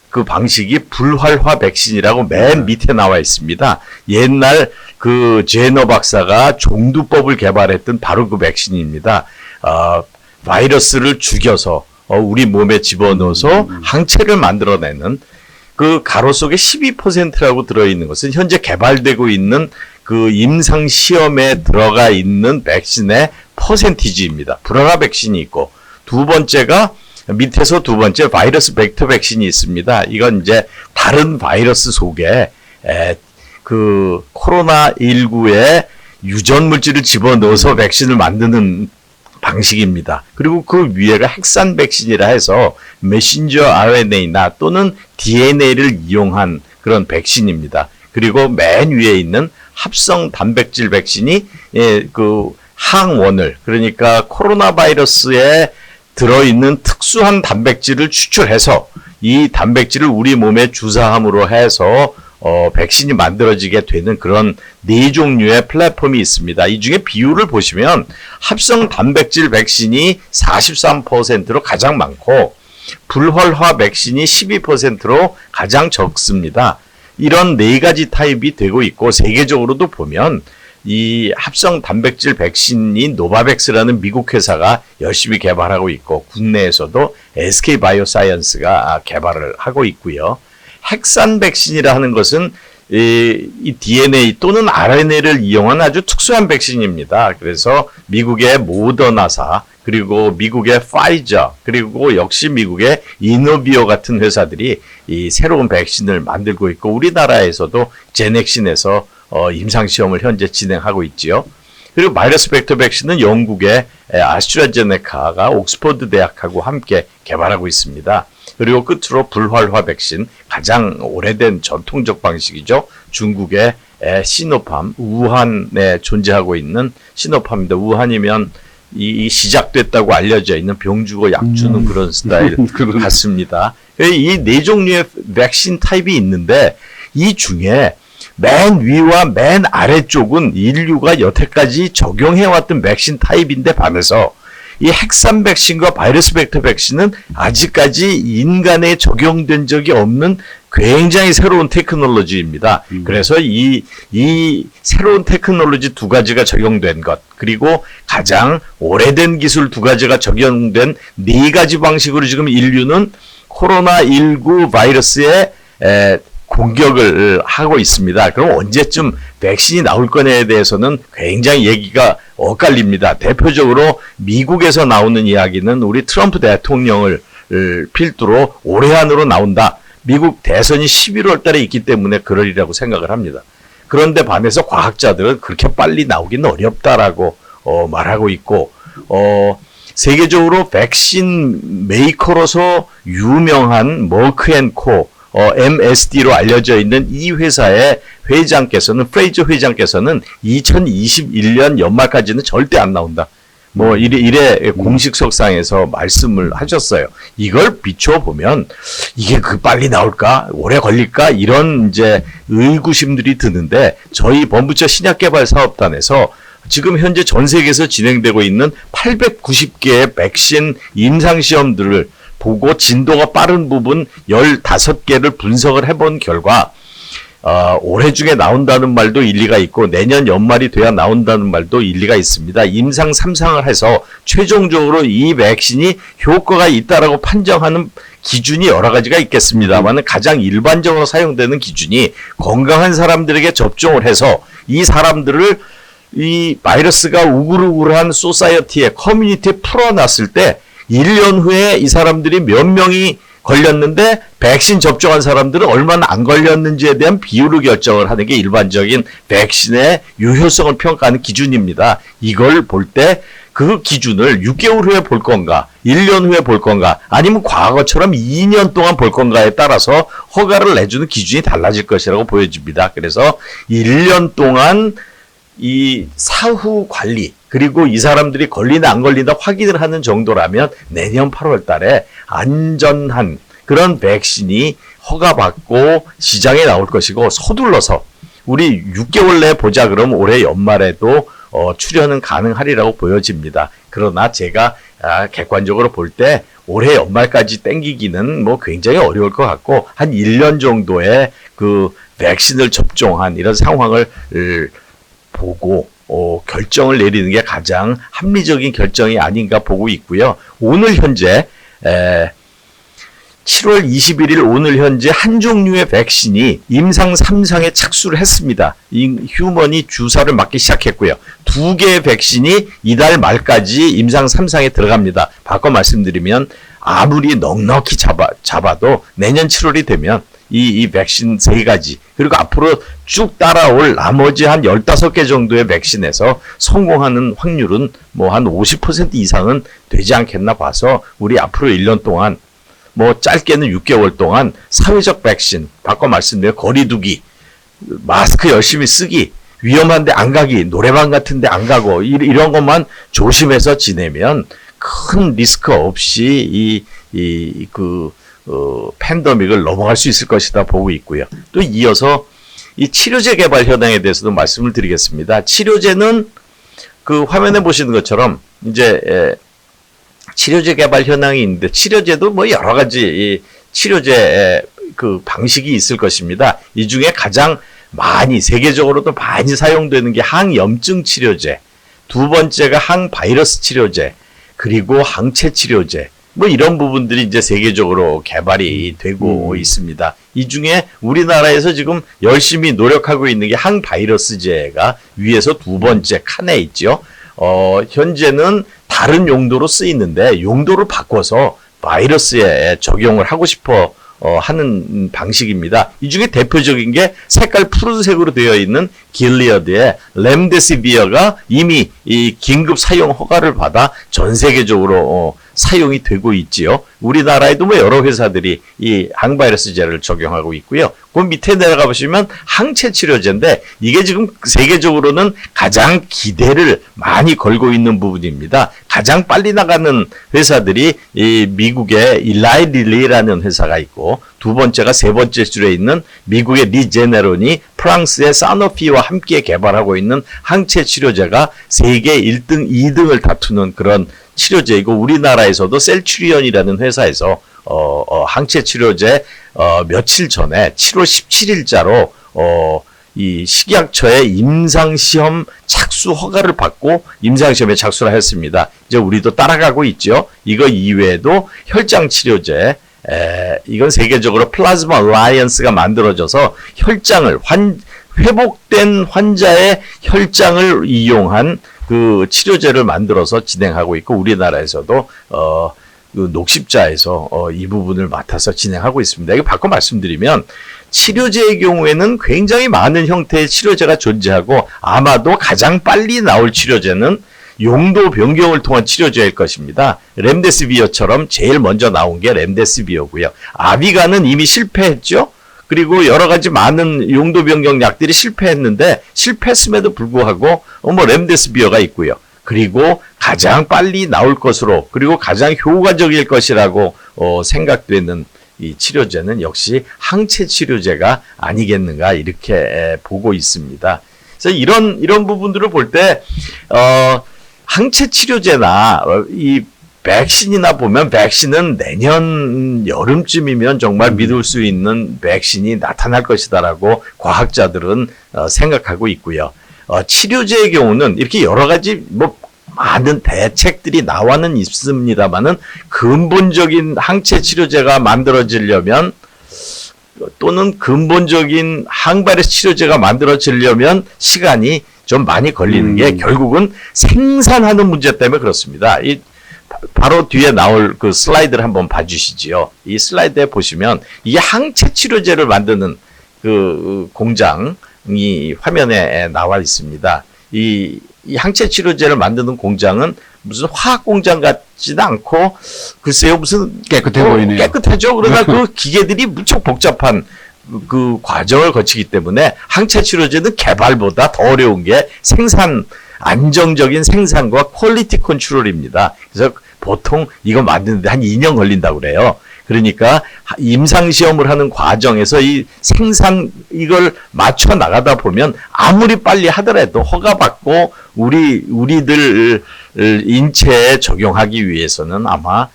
그 방식이 불활화 백신이라고 맨 밑에 나와 있습니다. 옛날 제너 박사가 종두법을 개발했던 바로 그 백신입니다. 바이러스를 죽여서 우리 몸에 집어넣어서 항체를 만들어내는 그 가로 속에 12%라고 들어있는 것은 현재 개발되고 있는 그 임상 시험에 들어가 있는 백신의 퍼센티지입니다. 불활화 백신이 있고 두 번째가 밑에서 두 번째 바이러스 벡터 백신이 있습니다. 이건 이제 다른 바이러스 속에 코로나19의 유전 물질을 집어넣어서 백신을 만드는 방식입니다. 그리고 그 위에가 핵산 백신이라 해서 메신저 RNA나 또는 DNA를 이용한 그런 백신입니다. 그리고 맨 위에 있는 합성 단백질 백신이 항원을 그러니까 코로나 바이러스에 들어있는 특수한 단백질을 추출해서 이 단백질을 우리 몸에 주사함으로 해서 백신이 만들어지게 되는 그런 네 종류의 플랫폼이 있습니다. 이 중에 비율을 보시면 합성 단백질 백신이 43%로 가장 많고 불활화 백신이 12%로 가장 적습니다. 이런 네 가지 타입이 되고 있고 세계적으로도 보면 이 합성 단백질 백신인 노바백스라는 미국 회사가 열심히 개발하고 있고 국내에서도 SK 바이오사이언스가 개발을 하고 있고요. 핵산 백신이라 하는 것은 이 DNA 또는 RNA를 이용한 아주 특수한 백신입니다. 그래서 미국의 모더나사 그리고 미국의 파이저 그리고 역시 미국의 이노비오 같은 회사들이 이 새로운 백신을 만들고 있고 우리나라에서도 제넥신에서 임상시험을 현재 진행하고 있지요. 그리고 바이러스 벡터 백신은 영국의 아스트라제네카가 옥스퍼드 대학하고 함께 개발하고 있습니다. 그리고 끝으로 불활화 백신, 가장 오래된 전통적 방식이죠. 중국의 시노팜, 우한에 존재하고 있는 시노팜입니다. 우한이면 이 시작됐다고 알려져 있는 병주고 약 주는 그런 스타일 같습니다. 이 네 종류의 백신 타입이 있는데 이 중에 맨 위와 맨 아래쪽은 인류가 여태까지 적용해왔던 백신 타입인데 반해서 이 핵산 백신과 바이러스 벡터 백신은 아직까지 인간에 적용된 적이 없는 굉장히 새로운 테크놀로지입니다. 그래서 이 새로운 테크놀로지 두 가지가 적용된 것, 그리고 가장 오래된 기술 두 가지가 적용된 네 가지 방식으로 지금 인류는 코로나19 바이러스에 공격을 하고 있습니다. 그럼 언제쯤 백신이 나올 거냐에 대해서는 굉장히 얘기가 엇갈립니다. 대표적으로 미국에서 나오는 이야기는 우리 트럼프 대통령을 필두로 올해 안으로 나온다. 미국 대선이 11월 달에 있기 때문에 그러리라고 생각을 합니다. 그런데 반해서 과학자들은 그렇게 빨리 나오기는 어렵다라고 말하고 있고 세계적으로 백신 메이커로서 유명한 머크앤코 MSD로 알려져 있는 이 회사의 회장께서는 프레이저 회장께서는 2021년 연말까지는 절대 안 나온다. 뭐 이래 공식석상에서 말씀을 하셨어요. 이걸 비춰보면 이게 빨리 나올까? 오래 걸릴까? 이런 이제 의구심들이 드는데 저희 범부처 신약개발사업단에서 지금 현재 전 세계에서 진행되고 있는 890개의 백신 임상시험들을 보고 진도가 빠른 부분 15개를 분석을 해본 결과 올해 중에 나온다는 말도 일리가 있고 내년 연말이 돼야 나온다는 말도 일리가 있습니다. 임상 3상을 해서 최종적으로 이 백신이 효과가 있다라고 판정하는 기준이 여러 가지가 있겠습니다만 가장 일반적으로 사용되는 기준이 건강한 사람들에게 접종을 해서 이 사람들을 이 바이러스가 우글우글한 소사이어티에 커뮤니티에 풀어놨을 때 1년 후에 이 사람들이 몇 명이 걸렸는데 백신 접종한 사람들은 얼마나 안 걸렸는지에 대한 비율을 결정을 하는 게 일반적인 백신의 유효성을 평가하는 기준입니다. 이걸 볼 때 그 기준을 6개월 후에 볼 건가, 1년 후에 볼 건가, 아니면 과거처럼 2년 동안 볼 건가에 따라서 허가를 내주는 기준이 달라질 것이라고 보여집니다. 그래서 1년 동안 이 사후 관리 그리고 이 사람들이 걸리나 안 걸리나 확인을 하는 정도라면 내년 8월 달에 안전한 그런 백신이 허가받고 시장에 나올 것이고 서둘러서 우리 6개월 내에 보자 그러면 올해 연말에도 출현은 가능하리라고 보여집니다. 그러나 제가 객관적으로 볼 때 올해 연말까지 땡기기는 뭐 굉장히 어려울 것 같고 한 1년 정도의 그 백신을 접종한 이런 상황을 보고 결정을 내리는 게 가장 합리적인 결정이 아닌가 보고 있고요. 오늘 현재 7월 21일 오늘 현재 한 종류의 백신이 임상 3상에 착수를 했습니다. 이 휴먼이 주사를 맞기 시작했고요. 2개의 백신이 이달 말까지 임상 3상에 들어갑니다. 바꿔 말씀드리면 아무리 넉넉히 잡아도 내년 7월이 되면 이 백신 3가지 그리고 앞으로 쭉 따라올 나머지 한 15개 정도의 백신에서 성공하는 확률은 뭐 한 50% 이상은 되지 않겠나 봐서 우리 앞으로 1년 동안 뭐 짧게는 6개월 동안 사회적 백신 바꿔 말씀드려 거리두기 마스크 열심히 쓰기 위험한데 안 가기 노래방 같은데 안 가고 이런 것만 조심해서 지내면 큰 리스크 없이 팬데믹을 넘어갈 수 있을 것이다 보고 있고요. 또 이어서 이 치료제 개발 현황에 대해서도 말씀을 드리겠습니다. 치료제는 그 화면에 보시는 것처럼 이제 치료제 개발 현황이 있는데 치료제도 뭐 여러 가지 이 치료제 그 방식이 있을 것입니다. 이 중에 가장 많이 세계적으로도 많이 사용되는 게 항염증 치료제, 두 번째가 항바이러스 치료제, 그리고 항체 치료제. 뭐 이런 부분들이 이제 세계적으로 개발이 되고 있습니다. 이 중에 우리나라에서 지금 열심히 노력하고 있는 게 항바이러스제가 위에서 두 번째 칸에 있죠. 현재는 다른 용도로 쓰이는데 용도를 바꿔서 바이러스에 적용을 하고 싶어 하는 방식입니다. 이 중에 대표적인 게 색깔 푸른색으로 되어 있는 길리어드의 렘데시비어가 이미 이 긴급 사용 허가를 받아 전 세계적으로 사용이 되고 있지요. 우리나라에도 뭐 여러 회사들이 이 항바이러스제를 적용하고 있고요. 그 밑에 내려가 보시면 항체 치료제인데 이게 지금 세계적으로는 가장 기대를 많이 걸고 있는 부분입니다. 가장 빨리 나가는 회사들이 이 미국의 일라이 릴리라는 회사가 있고 두 번째가 세 번째 줄에 있는 미국의 리제네론이 프랑스의 사노피와 함께 개발하고 있는 항체 치료제가 세계 1등, 2등을 다투는 그런 치료제이고 우리나라에서도 셀츄리온이라는 회사에서 항체 치료제 며칠 전에 7월 17일자로 이 식약처의 임상시험 착수 허가를 받고 임상시험에 착수를 했습니다. 이제 우리도 따라가고 있죠. 이거 이외에도 혈장 치료제 이건 세계적으로 플라즈마 얼라이언스가 만들어져서 혈장을 회복된 환자의 혈장을 이용한 그 치료제를 만들어서 진행하고 있고 우리나라에서도 그 녹십자에서 이 부분을 맡아서 진행하고 있습니다. 이거 바꿔 말씀드리면 치료제의 경우에는 굉장히 많은 형태의 치료제가 존재하고 아마도 가장 빨리 나올 치료제는 용도 변경을 통한 치료제일 것입니다. 렘데시비어처럼 제일 먼저 나온 게 렘데시비어고요. 아비가는 이미 실패했죠. 그리고 여러 가지 많은 용도 변경 약들이 실패했는데 실패했음에도 불구하고 뭐 렘데시비어가 있고요. 그리고 가장 빨리 나올 것으로 그리고 가장 효과적일 것이라고 생각되는 이 치료제는 역시 항체 치료제가 아니겠는가 이렇게 보고 있습니다. 그래서 이런 부분들을 볼 때 항체 치료제나 이 백신이나 보면 백신은 내년 여름쯤이면 정말 믿을 수 있는 백신이 나타날 것이다라고 과학자들은 생각하고 있고요. 치료제의 경우는 이렇게 여러 가지 뭐 많은 대책들이 나와는 있습니다만은 근본적인 항체 치료제가 만들어지려면 또는 근본적인 항바이러스 치료제가 만들어지려면 시간이 좀 많이 걸리는 게 결국은 생산하는 문제 때문에 그렇습니다. 바로 뒤에 나올 그 슬라이드를 한번 봐주시지요. 이 슬라이드에 보시면 이게 항체 치료제를 만드는 그 공장이 화면에 나와 있습니다. 이 항체 치료제를 만드는 공장은 무슨 화학 공장 같지는 않고 글쎄요 무슨 깨끗해 보이네요. 깨끗하죠. 그러나 그 기계들이 무척 복잡한 그 과정을 거치기 때문에 항체 치료제는 개발보다 더 어려운 게 안정적인 생산과 퀄리티 컨트롤입니다. 그래서 보통 이거 만드는데 한 2년 걸린다고 그래요. 그러니까 임상시험을 하는 과정에서 이걸 맞춰 나가다 보면 아무리 빨리 하더라도 허가받고 우리들 인체에 적용하기 위해서는 아마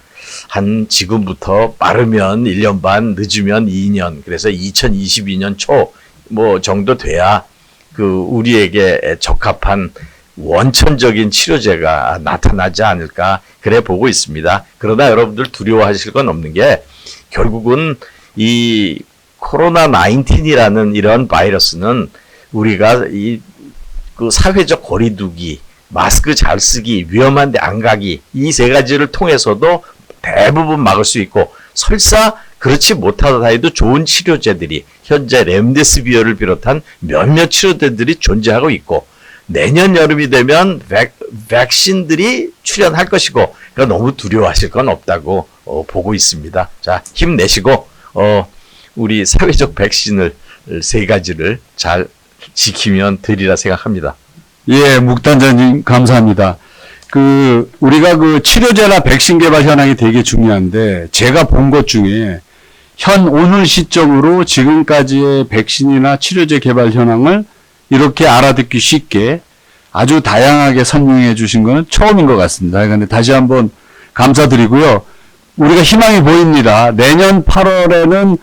한 지금부터 빠르면 1년 반, 늦으면 2년, 그래서 2022년 초 뭐 정도 돼야 그 우리에게 적합한 원천적인 치료제가 나타나지 않을까 그래 보고 있습니다. 그러나 여러분들 두려워하실 건 없는 게 결국은 이 코로나 19이라는 이런 바이러스는 우리가 그 사회적 거리두기, 마스크 잘 쓰기, 위험한데 안 가기 이 세 가지를 통해서도 대부분 막을 수 있고 설사 그렇지 못하다 해도 좋은 치료제들이 현재 렘데시비어를 비롯한 몇몇 치료제들이 존재하고 있고 내년 여름이 되면 백신들이 출현할 것이고 그러니까 너무 두려워하실 건 없다고 보고 있습니다. 자, 힘내시고 우리 사회적 백신을 세 가지를 잘 지키면 되리라 생각합니다. 예, 묵단장님 감사합니다. 우리가 치료제나 백신 개발 현황이 되게 중요한데 제가 본 것 중에 오늘 시점으로 지금까지의 백신이나 치료제 개발 현황을 이렇게 알아듣기 쉽게 아주 다양하게 설명해 주신 것은 처음인 것 같습니다. 그런데 다시 한번 감사드리고요. 우리가 희망이 보입니다. 내년 8월에는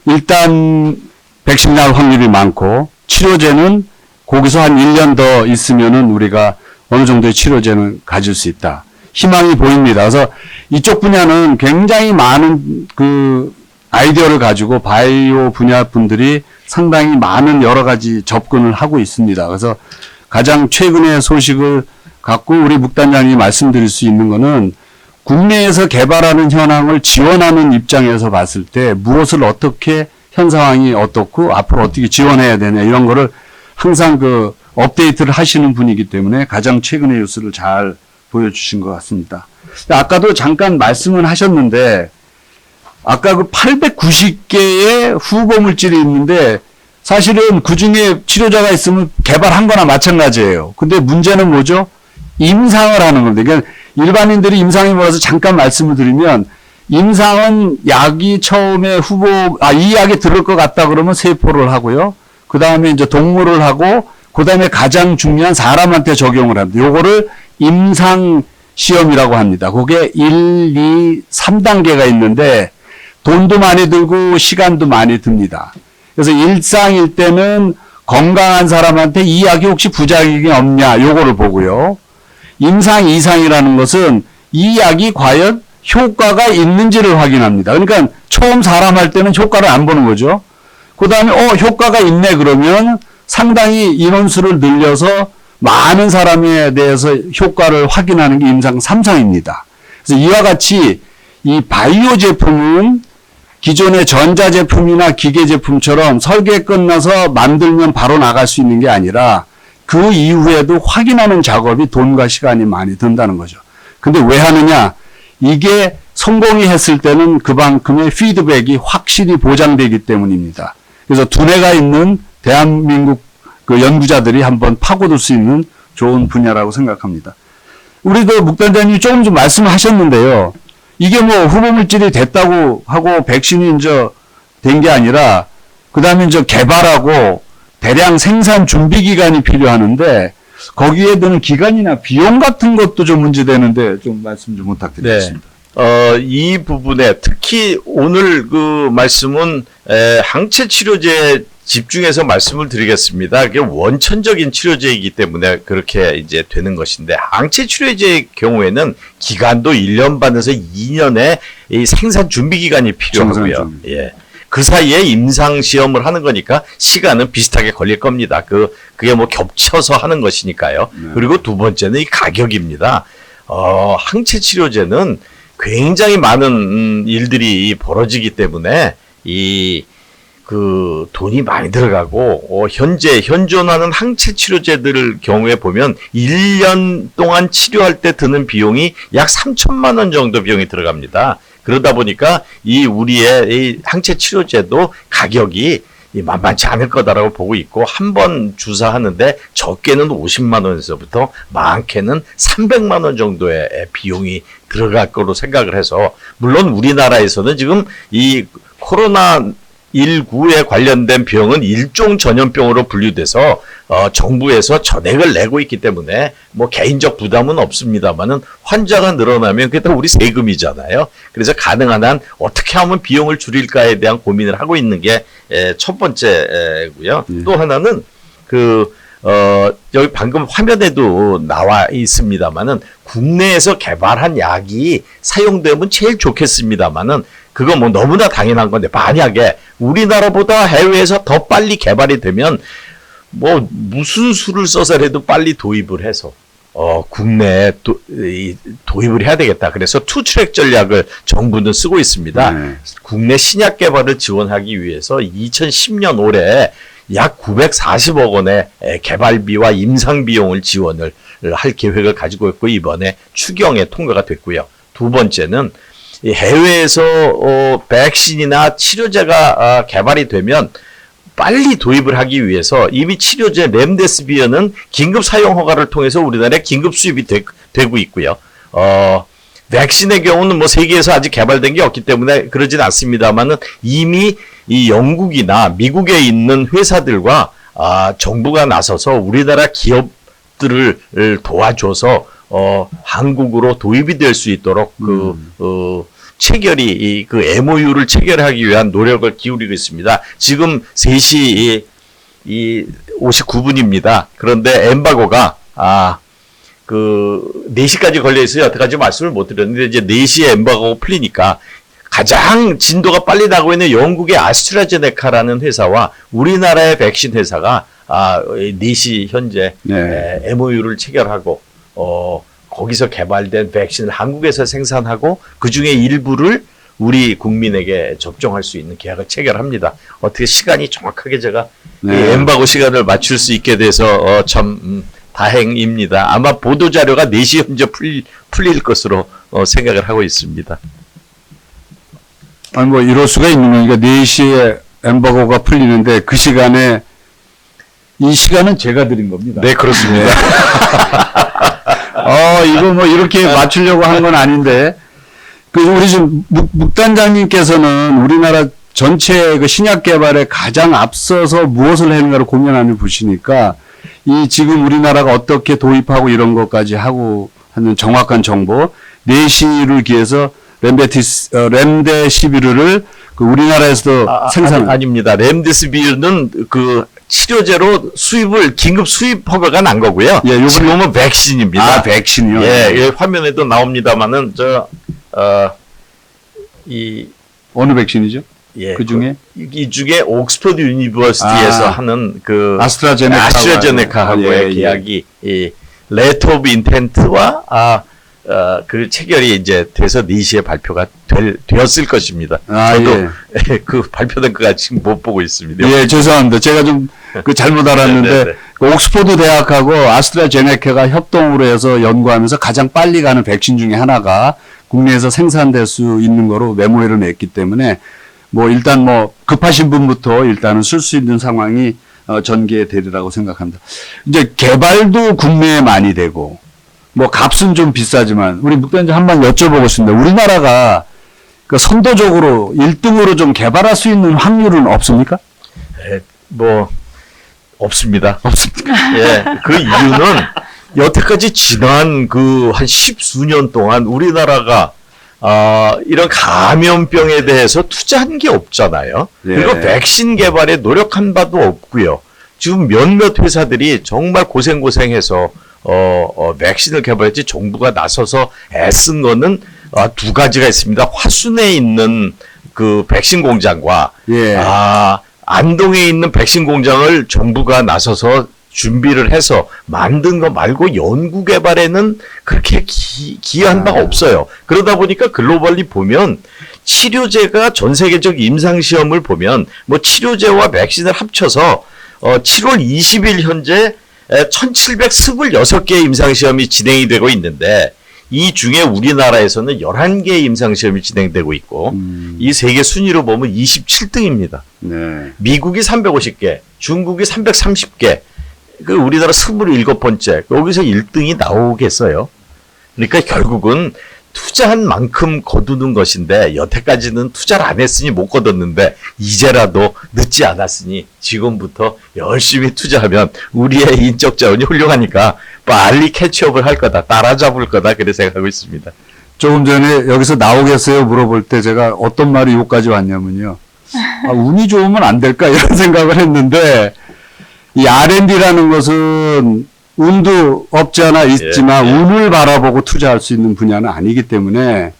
일단 백신 날 확률이 많고 치료제는 거기서 한 1년 더 있으면은 우리가 어느 정도의 치료제는 가질 수 있다. 희망이 보입니다. 그래서 이쪽 분야는 굉장히 많은 그 아이디어를 가지고 바이오 분야 분들이 상당히 많은 여러 가지 접근을 하고 있습니다. 그래서 가장 최근의 소식을 갖고 우리 묵단장님이 말씀드릴 수 있는 거는 국내에서 개발하는 현황을 지원하는 입장에서 봤을 때 무엇을 어떻게 현 상황이 어떻고 앞으로 어떻게 지원해야 되냐 이런 거를 항상 그 업데이트를 하시는 분이기 때문에 가장 최근의 뉴스를 잘 보여주신 것 같습니다. 아까도 잠깐 말씀을 하셨는데 아까 그 890개의 후보 물질이 있는데 사실은 그 중에 치료제가 있으면 개발한 거나 마찬가지예요. 근데 문제는 뭐죠? 임상을 하는 겁니다. 그러니까 일반인들이 임상에 몰아서 잠깐 말씀을 드리면 임상은 약이 처음에 이 약이 들을 것 같다 그러면 세포를 하고요. 그 다음에 이제 동물을 하고 그 다음에 가장 중요한 사람한테 적용을 합니다. 요거를 임상 시험이라고 합니다. 그게 1, 2, 3단계가 있는데 돈도 많이 들고 시간도 많이 듭니다. 그래서 일상일 때는 건강한 사람한테 이 약이 혹시 부작용이 없냐 요거를 보고요. 임상 이상이라는 것은 이 약이 과연 효과가 있는지를 확인합니다. 그러니까 처음 사람 할 때는 효과를 안 보는 거죠. 그 다음에 효과가 있네 그러면 상당히 인원수를 늘려서 많은 사람에 대해서 효과를 확인하는 게 임상 3상입니다. 그래서 이와 같이 이 바이오 제품은 기존의 전자제품이나 기계제품처럼 설계 끝나서 만들면 바로 나갈 수 있는 게 아니라 그 이후에도 확인하는 작업이 돈과 시간이 많이 든다는 거죠. 근데 왜 하느냐? 이게 성공이 했을 때는 그만큼의 피드백이 확실히 보장되기 때문입니다. 그래서 두뇌가 있는 대한민국 그 연구자들이 한번 파고들 수 있는 좋은 분야라고 생각합니다. 우리도 묵단장님이 조금 좀 말씀하셨는데요. 이게 뭐 후보 물질이 됐다고 하고 백신이 이제 된 게 아니라 그 다음에 이제 개발하고 대량 생산 준비 기간이 필요하는데 거기에 드는 기간이나 비용 같은 것도 좀 문제되는데 좀 말씀 좀 부탁드리겠습니다. 이 부분에 특히 오늘 그 말씀은 항체 치료제 집중해서 말씀을 드리겠습니다. 그게 원천적인 치료제이기 때문에 그렇게 이제 되는 것인데 항체 치료제의 경우에는 기간도 1년 반에서 2년의 이 생산 준비 기간이 필요하고요. 예. 그 사이에 임상 시험을 하는 거니까 시간은 비슷하게 걸릴 겁니다. 그게 뭐 겹쳐서 하는 것이니까요. 네. 그리고 두 번째는 이 가격입니다. 항체 치료제는 굉장히 많은 일들이 벌어지기 때문에 돈이 많이 들어가고, 현존하는 항체 치료제들 경우에 보면 1년 동안 치료할 때 드는 비용이 약 3천만 원 정도 비용이 들어갑니다. 그러다 보니까 우리의 이 항체 치료제도 가격이 만만치 않을 거다라고 보고 있고, 한 번 주사하는데 적게는 50만 원에서부터 많게는 300만 원 정도의 비용이 들어갈 거로 생각을 해서, 물론 우리나라에서는 지금 이 코로나19에 관련된 병은 일종 전염병으로 분류돼서 정부에서 전액을 내고 있기 때문에 뭐 개인적 부담은 없습니다만은 환자가 늘어나면 그게 다 우리 세금이잖아요. 그래서 가능한 한 어떻게 하면 비용을 줄일까에 대한 고민을 하고 있는 게 첫 번째고요. 또 하나는 여기 방금 화면에도 나와 있습니다만은 국내에서 개발한 약이 사용되면 제일 좋겠습니다만은 그거 뭐 너무나 당연한 건데, 만약에 우리나라보다 해외에서 더 빨리 개발이 되면 뭐 무슨 수를 써서라도 빨리 도입을 해서 국내에 도입을 해야 되겠다. 그래서 투트랙 전략을 정부는 쓰고 있습니다. 네. 국내 신약 개발을 지원하기 위해서 2010년 올해 약 940억 원의 개발비와 임상 비용을 지원을 할 계획을 가지고 있고, 이번에 추경에 통과가 됐고요. 두 번째는 해외에서 백신이나 치료제가 개발이 되면 빨리 도입을 하기 위해서 이미 치료제 렘데시비어는 긴급 사용 허가를 통해서 우리나라에 긴급 수입이 되고 있고요. 백신의 경우는 뭐 세계에서 아직 개발된 게 없기 때문에 그러진 않습니다만은 이미 이 영국이나 미국에 있는 회사들과 정부가 나서서 우리나라 기업들을 도와줘서 한국으로 도입이 될 수 있도록 체결이 그 MOU를 체결하기 위한 노력을 기울이고 있습니다. 지금 3시 59분입니다. 그런데 엠바고가 4시까지 걸려 있어요. 여태까지 말씀을 못 드렸는데 이제 4시에 엠바고가 풀리니까 가장 진도가 빨리 나고 있는 영국의 아스트라제네카라는 회사와 우리나라의 백신 회사가 4시 현재 MOU를 체결하고 거기서 개발된 백신을 한국에서 생산하고 그중에 일부를 우리 국민에게 접종할 수 있는 계약을 체결합니다. 어떻게 시간이 정확하게 제가 이 엠바고 시간을 맞출 수 있게 돼서 참 다행입니다. 아마 보도자료가 4시 현재 풀릴 것으로 생각을 하고 있습니다. 아니, 뭐, 이럴 수가 있는 거니까 4시에 엠바고가 풀리는데 그 시간에 이 시간은 제가 드린 겁니다. 네, 그렇습니다. 이거 뭐 이렇게 맞추려고 한 건 아닌데, 우리 지금 묵단장님께서는 우리나라 전체 그 신약 개발에 가장 앞서서 무엇을 했는가를 고민하는 보시니까, 이 지금 우리나라가 어떻게 도입하고 이런 것까지 하고 하는 정확한 정보, 4시를 기해서 렘데시비르를 그 우리나라에서도 생산. 아닙니다. 렘데시비르는 그 치료제로 긴급 수입 허가가 난 거고요. 예, 지금은 백신입니다. 백신이요? 예, 화면에도 나옵니다만은, 어느 백신이죠? 예, 그 중에? 이 중에 옥스퍼드 유니버시티에서 하는 그 아스트라제네카하고의 계약이 레터 오브 인텐트와 그 체결이 이제 돼서 4시에 발표가 되었을 것입니다. 저도 그 발표된 거가 지금 못 보고 있습니다. 예, 죄송합니다. 제가 좀 잘못 알았는데 그 옥스퍼드 대학하고 아스트라제네카가 협동으로 해서 연구하면서 가장 빨리 가는 백신 중에 하나가 국내에서 생산될 수 있는 거로 메모를 냈기 때문에 뭐 일단 뭐 급하신 분부터 일단은 쓸 수 있는 상황이 전개되리라고 생각합니다. 이제 개발도 국내에 많이 되고 뭐 값은 좀 비싸지만 우리 묵단장 한번 여쭤보고 싶습니다. 우리나라가 그 선도적으로 1등으로 좀 개발할 수 있는 확률은 없습니까? 뭐 없습니다. 없습니다. 예, 그 이유는 여태까지 지난 그 한 10수년 동안 우리나라가 이런 감염병에 대해서 투자한 게 없잖아요. 예. 그리고 백신 개발에 노력한 바도 없고요. 지금 몇몇 회사들이 정말 고생해서 백신을 개발했지 정부가 나서서 애쓴 거는 두 가지가 있습니다. 화순에 있는 그 백신 공장과 안동에 있는 백신 공장을 정부가 나서서 준비를 해서 만든 거 말고 연구 개발에는 그렇게 기여한 바가 없어요. 그러다 보니까 글로벌리 보면 치료제가 전 세계적 임상 시험을 보면 뭐 치료제와 백신을 합쳐서 7월 20일 현재 1726개의 임상 시험이 진행이 되고 있는데 이 중에 우리나라에서는 11개의 임상 시험이 진행되고 있고 이 세계 순위로 보면 27등입니다. 네. 미국이 350개, 중국이 330개, 그 우리나라 27번째, 여기서 1등이 나오겠어요. 그러니까 결국은 투자한 만큼 거두는 것인데 여태까지는 투자를 안 했으니 못 거뒀는데 이제라도 늦지 않았으니 지금부터 열심히 투자하면 우리의 인적 자원이 훌륭하니까 빨리 캐치업을 할 거다, 따라잡을 거다, 그렇게 생각하고 있습니다. 조금 전에 여기서 나오겠어요 물어볼 때 제가 어떤 말이 여기까지 왔냐면요. 운이 좋으면 안 될까 이런 생각을 했는데 이 R&D라는 것은 운도 없지 않아 있지만 운을 바라보고 투자할 수 있는 분야는 아니기 때문에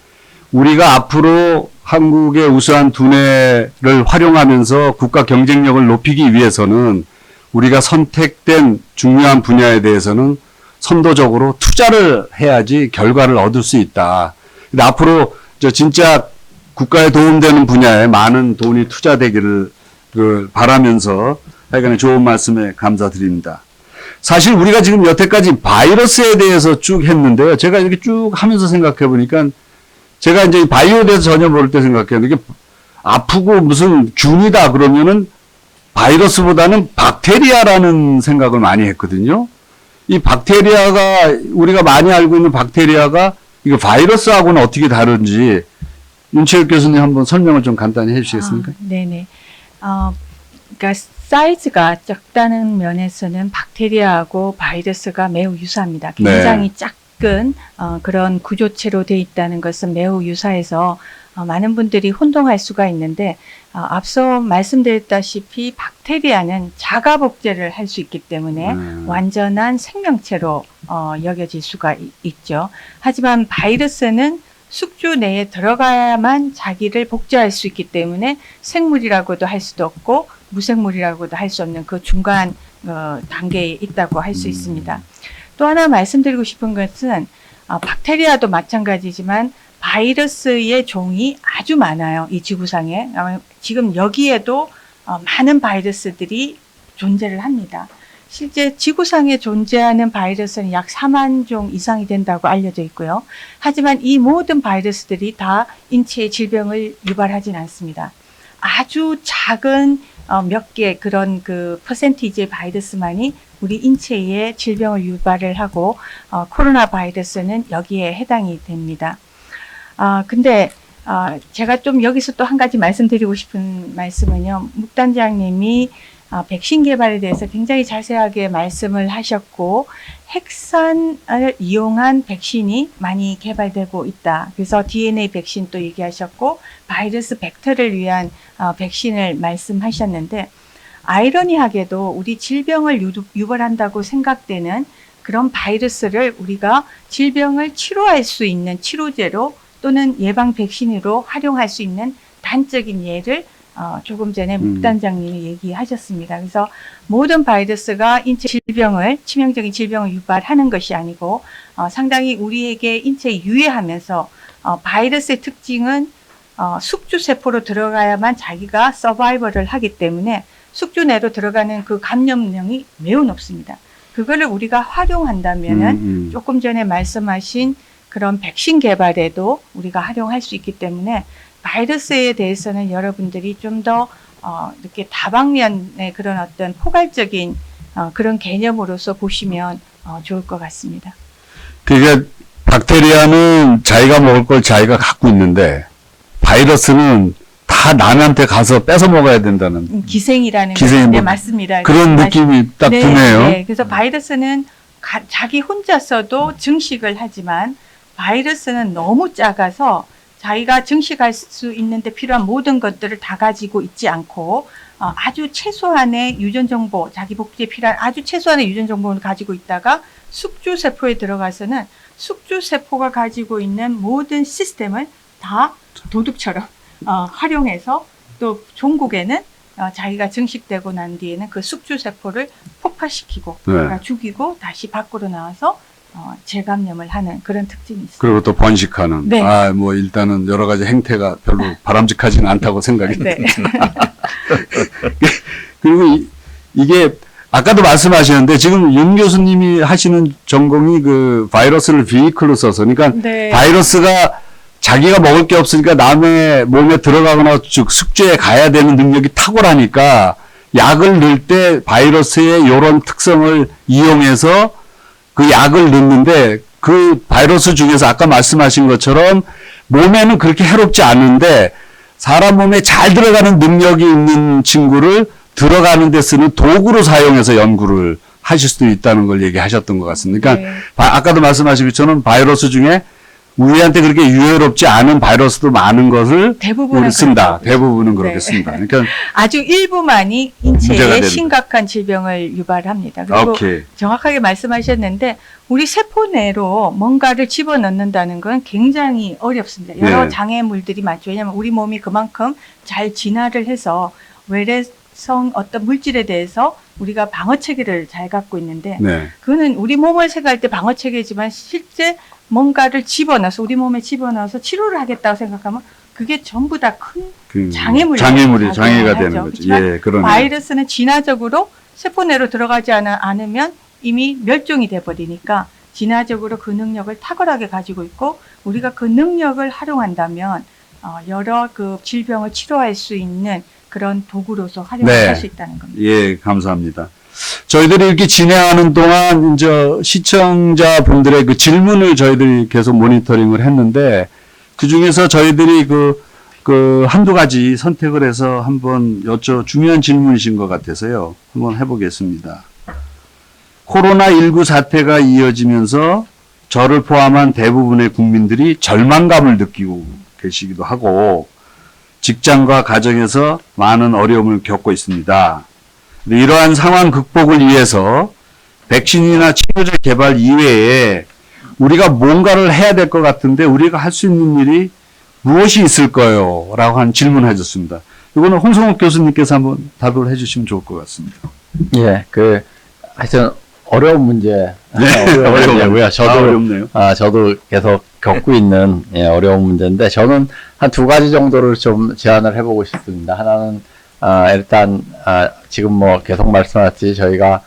우리가 앞으로 한국의 우수한 두뇌를 활용하면서 국가 경쟁력을 높이기 위해서는 우리가 선택된 중요한 분야에 대해서는 선도적으로 투자를 해야지 결과를 얻을 수 있다. 근데 앞으로 진짜 국가에 도움되는 분야에 많은 돈이 투자되기를 바라면서 하여간에 좋은 말씀에 감사드립니다. 사실 우리가 지금 여태까지 바이러스에 대해서 쭉 했는데요. 제가 이렇게 쭉 하면서 생각해 보니까 제가 이제 바이오에 대해서 전혀 모를 때 생각해요. 이게 아프고 무슨 균이다 그러면은 바이러스보다는 박테리아라는 생각을 많이 했거든요. 이 박테리아가 우리가 많이 알고 있는 박테리아가 이거 바이러스하고는 어떻게 다른지 윤채혁 교수님 한번 설명을 좀 간단히 해주시겠습니까? 네네. 그러니까 사이즈가 작다는 면에서는 박테리아하고 바이러스가 매우 유사합니다. 굉장히 작은 그런 구조체로 돼 있다는 것은 매우 유사해서 많은 분들이 혼동할 수가 있는데 앞서 말씀드렸다시피 박테리아는 자가 복제를 할 수 있기 때문에 완전한 생명체로 여겨질 수가 있죠. 하지만 바이러스는 숙주 내에 들어가야만 자기를 복제할 수 있기 때문에 생물이라고도 할 수도 없고 무생물이라고도 할 수 없는 그 중간 단계에 있다고 할 수 있습니다. 또 하나 말씀드리고 싶은 것은 박테리아도 마찬가지지만 바이러스의 종이 아주 많아요. 이 지구상에. 지금 여기에도 많은 바이러스들이 존재를 합니다. 실제 지구상에 존재하는 바이러스는 약 4만 종 이상이 된다고 알려져 있고요. 하지만 이 모든 바이러스들이 다 인체에 질병을 유발하진 않습니다. 아주 작은 몇 개 그런 그 퍼센티지의 바이러스만이 우리 인체에 질병을 유발을 하고 코로나 바이러스는 여기에 해당이 됩니다. 근데 제가 좀 여기서 또 한 가지 말씀드리고 싶은 말씀은요. 묵단장님이 백신 개발에 대해서 굉장히 자세하게 말씀을 하셨고 핵산을 이용한 백신이 많이 개발되고 있다. 그래서 DNA 백신 또 얘기하셨고 바이러스 벡터를 위한 백신을 말씀하셨는데 아이러니하게도 우리 질병을 유발한다고 생각되는 그런 바이러스를 우리가 질병을 치료할 수 있는 치료제로 또는 예방 백신으로 활용할 수 있는 단적인 예를 조금 전에 묵단장님이 얘기하셨습니다. 그래서 모든 바이러스가 인체 질병을, 치명적인 질병을 유발하는 것이 아니고 상당히 우리에게 인체에 유해하면서 바이러스의 특징은 숙주세포로 들어가야만 자기가 서바이벌을 하기 때문에 숙주 내로 들어가는 그 감염력이 매우 높습니다. 그거를 우리가 활용한다면은 조금 전에 말씀하신 그런 백신 개발에도 우리가 활용할 수 있기 때문에 바이러스에 대해서는 여러분들이 좀 더 이렇게 다방면의 그런 어떤 포괄적인 그런 개념으로서 보시면 좋을 것 같습니다. 그러니까 박테리아는 자기가 먹을 걸 자기가 갖고 있는데 바이러스는 다 남한테 가서 뺏어 먹어야 된다는 기생이라는 기생이 네, 뭐 맞습니다. 그런 느낌이 딱 네, 드네요. 네. 그래서 바이러스는 자기 혼자서도 증식을 하지만 바이러스는 너무 작아서 자기가 증식할 수 있는데 필요한 모든 것들을 다 가지고 있지 않고 아주 최소한의 유전 정보, 자기 복제에 필요한 아주 최소한의 유전 정보를 가지고 있다가 숙주 세포에 들어가서는 숙주 세포가 가지고 있는 모든 시스템을 다 도둑처럼 활용해서 또 종국에는 자기가 증식되고 난 뒤에는 그 숙주 세포를 폭파시키고 그러니까 죽이고 다시 밖으로 나와서 재감염을 하는 그런 특징이 있습니다. 그리고 또 번식하는. 네. 뭐 일단은 여러 가지 행태가 별로 바람직하지는 않다고 생각이 네. 듭니다. 그리고 이게 아까도 말씀하셨는데 지금 윤 교수님이 하시는 전공이 그 바이러스를 비이클로 써서 그러니까 네. 바이러스가 자기가 먹을 게 없으니까 남의 몸에 들어가거나 즉 숙주에 가야 되는 능력이 탁월하니까 약을 넣을 때 바이러스의 이런 특성을 이용해서 그 약을 넣는데 그 바이러스 중에서 아까 말씀하신 것처럼 몸에는 그렇게 해롭지 않은데 사람 몸에 잘 들어가는 능력이 있는 친구를 들어가는 데 쓰는 도구로 사용해서 연구를 하실 수도 있다는 걸 얘기하셨던 것 같습니다. 그러니까 아까도 말씀하신 것처럼 바이러스 중에 우리한테 그렇게 유해롭지 않은 바이러스도 많은 것을 대부분은 쓴다. 그렇죠. 대부분은 그렇게 쓴다. 그러니까 아주 일부만이 문제가 인체에 됩니다. 심각한 질병을 유발합니다. 그리고 오케이. 정확하게 말씀하셨는데 우리 세포 내로 뭔가를 집어넣는다는 건 굉장히 어렵습니다. 여러 네. 장애물들이 많죠. 왜냐하면 우리 몸이 그만큼 잘 진화를 해서 외래성 어떤 물질에 대해서 우리가 방어체계를 잘 갖고 있는데 네. 그거는 우리 몸을 생각할 때 방어체계지만 실제 뭔가를 집어넣어서 우리 몸에 집어넣어서 치료를 하겠다고 생각하면 그게 전부 다 큰 장애물이 장애가 되는 거죠. 예, 그러네. 바이러스는 진화적으로 세포 내로 들어가지 않으면 이미 멸종이 돼 버리니까 진화적으로 그 능력을 탁월하게 가지고 있고 우리가 그 능력을 활용한다면 여러 그 질병을 치료할 수 있는 그런 도구로서 활용할 수 있다는 겁니다. 예, 감사합니다. 저희들이 이렇게 진행하는 동안 이제 시청자분들의 그 질문을 저희들이 계속 모니터링을 했는데 그 중에서 저희들이 그 한두 가지 선택을 해서 한번 중요한 질문이신 것 같아서요. 한번 해보겠습니다. 코로나19 사태가 이어지면서 저를 포함한 대부분의 국민들이 절망감을 느끼고 계시기도 하고 직장과 가정에서 많은 어려움을 겪고 있습니다. 이러한 상황 극복을 위해서 백신이나 치료제 개발 이외에 우리가 뭔가를 해야 될 것 같은데 우리가 할 수 있는 일이 무엇이 있을까요? 라고 한 질문을 해줬습니다. 이거는 홍성욱 교수님께서 한번 답을 해주시면 좋을 것 같습니다. 예, 하여튼 어려운 문제, 네, 어려운 문제고요. 어렵네요. 저도 계속 겪고 있는 어려운 문제인데 저는 한 두 가지 정도를 좀 제안을 해보고 싶습니다. 하나는 일단 지금 뭐 계속 말씀하셨듯이 저희가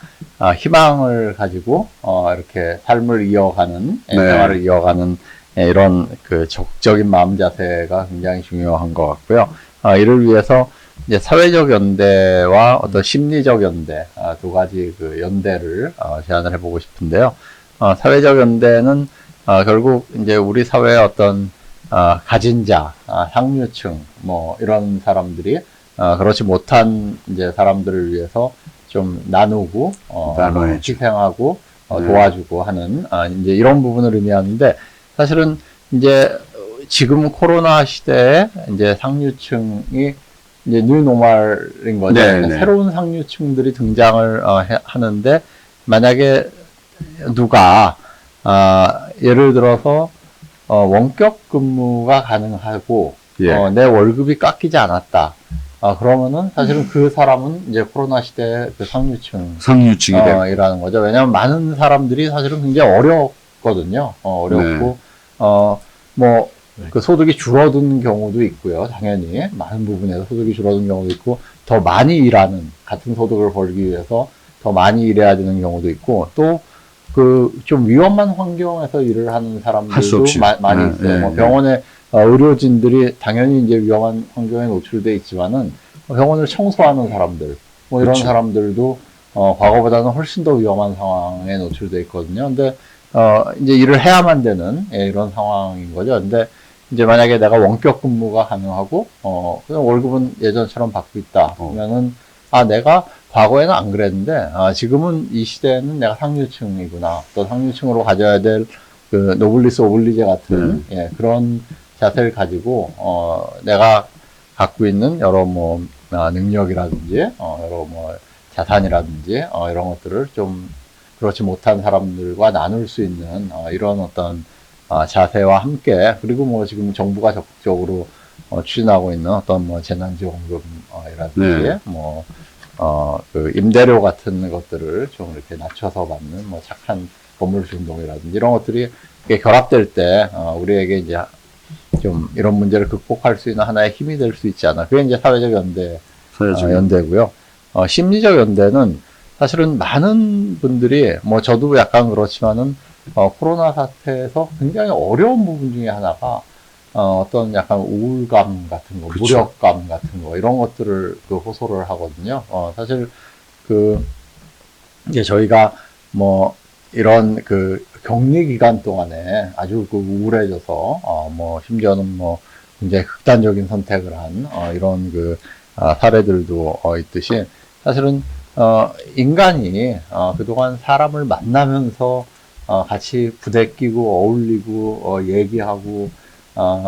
희망을 가지고 이렇게 삶을 이어가는 네. 생활을 이어가는 이런 그 적극적인 마음 자세가 굉장히 중요한 것 같고요. 이를 위해서 이제 사회적 연대와 어떤 심리적 연대 두 가지 그 연대를 제안을 해보고 싶은데요. 사회적 연대는 결국 이제 우리 사회의 어떤 가진 자, 상류층 뭐 이런 사람들이 그렇지 못한 이제 사람들을 위해서 좀 나누고 나눠야죠. 희생하고 네. 도와주고 하는 이제 이런 부분을 의미하는데 사실은 이제 지금 코로나 시대에 이제 상류층이 이제 뉴노멀인 거죠. 네, 그러니까 네. 새로운 상류층들이 등장을 하는데 만약에 누가 예를 들어서 원격 근무가 가능하고 예. 내 월급이 깎이지 않았다. 그러면은 사실은 그 사람은 이제 코로나 시대의 그 상류층이 되고. 이라는 거죠. 왜냐하면 많은 사람들이 사실은 굉장히 어렵거든요. 어렵고 뭐 그 소득이 줄어든 경우도 있고요. 당연히 많은 부분에서 소득이 줄어든 경우도 있고 더 많이 일하는 같은 소득을 벌기 위해서 더 많이 일해야 되는 경우도 있고 또 그 좀 위험한 환경에서 일을 하는 할 수 사람들도 없이. 많이 네, 있어요. 네, 뭐 네. 병원에 의료진들이 당연히 이제 위험한 환경에 노출돼 있지만은 병원을 청소하는 사람들 뭐 이런 그렇죠. 사람들도 과거보다는 훨씬 더 위험한 상황에 노출돼 있거든요. 근데 이제 일을 해야만 되는 이런 상황인 거죠. 근데 이제 만약에 내가 원격 근무가 가능하고 그냥 월급은 예전처럼 받고 있다 그러면은 내가 과거에는 안 그랬는데 지금은 이 시대에는 내가 상류층이구나 또 상류층으로 가져야 될 그 노블리스 오블리제 같은 그런 자세를 가지고 내가 갖고 있는 여러 뭐 능력이라든지 여러 뭐 자산이라든지 이런 것들을 좀 그렇지 못한 사람들과 나눌 수 있는 이런 어떤 자세와 함께 그리고 뭐 지금 정부가 적극적으로 추진하고 있는 어떤 뭐 재난지원금이라든지 네. 뭐 그 임대료 같은 것들을 좀 이렇게 낮춰서 받는 뭐 착한 건물 중동이라든지 이런 것들이 이렇게 결합될 때 우리에게 이제 좀 이런 문제를 극복할 수 있는 하나의 힘이 될 수 있지 않나. 그게 이제 사회적 연대 연대고요. 심리적 연대는 사실은 많은 분들이 뭐 저도 약간 그렇지만은 코로나 사태에서 굉장히 어려운 부분 중에 하나가 어떤 약간 우울감 같은 거, 그쵸. 무력감 같은 거 이런 것들을 그 호소를 하거든요. 사실 그 이제 저희가 뭐 이런 그 격리 기간 동안에 아주 그 우울해져서 뭐 심지어는 뭐 굉장히 극단적인 선택을 한 이런 그 사례들도 있듯이 사실은 인간이 그동안 사람을 만나면서 같이 부대끼고 어울리고 얘기하고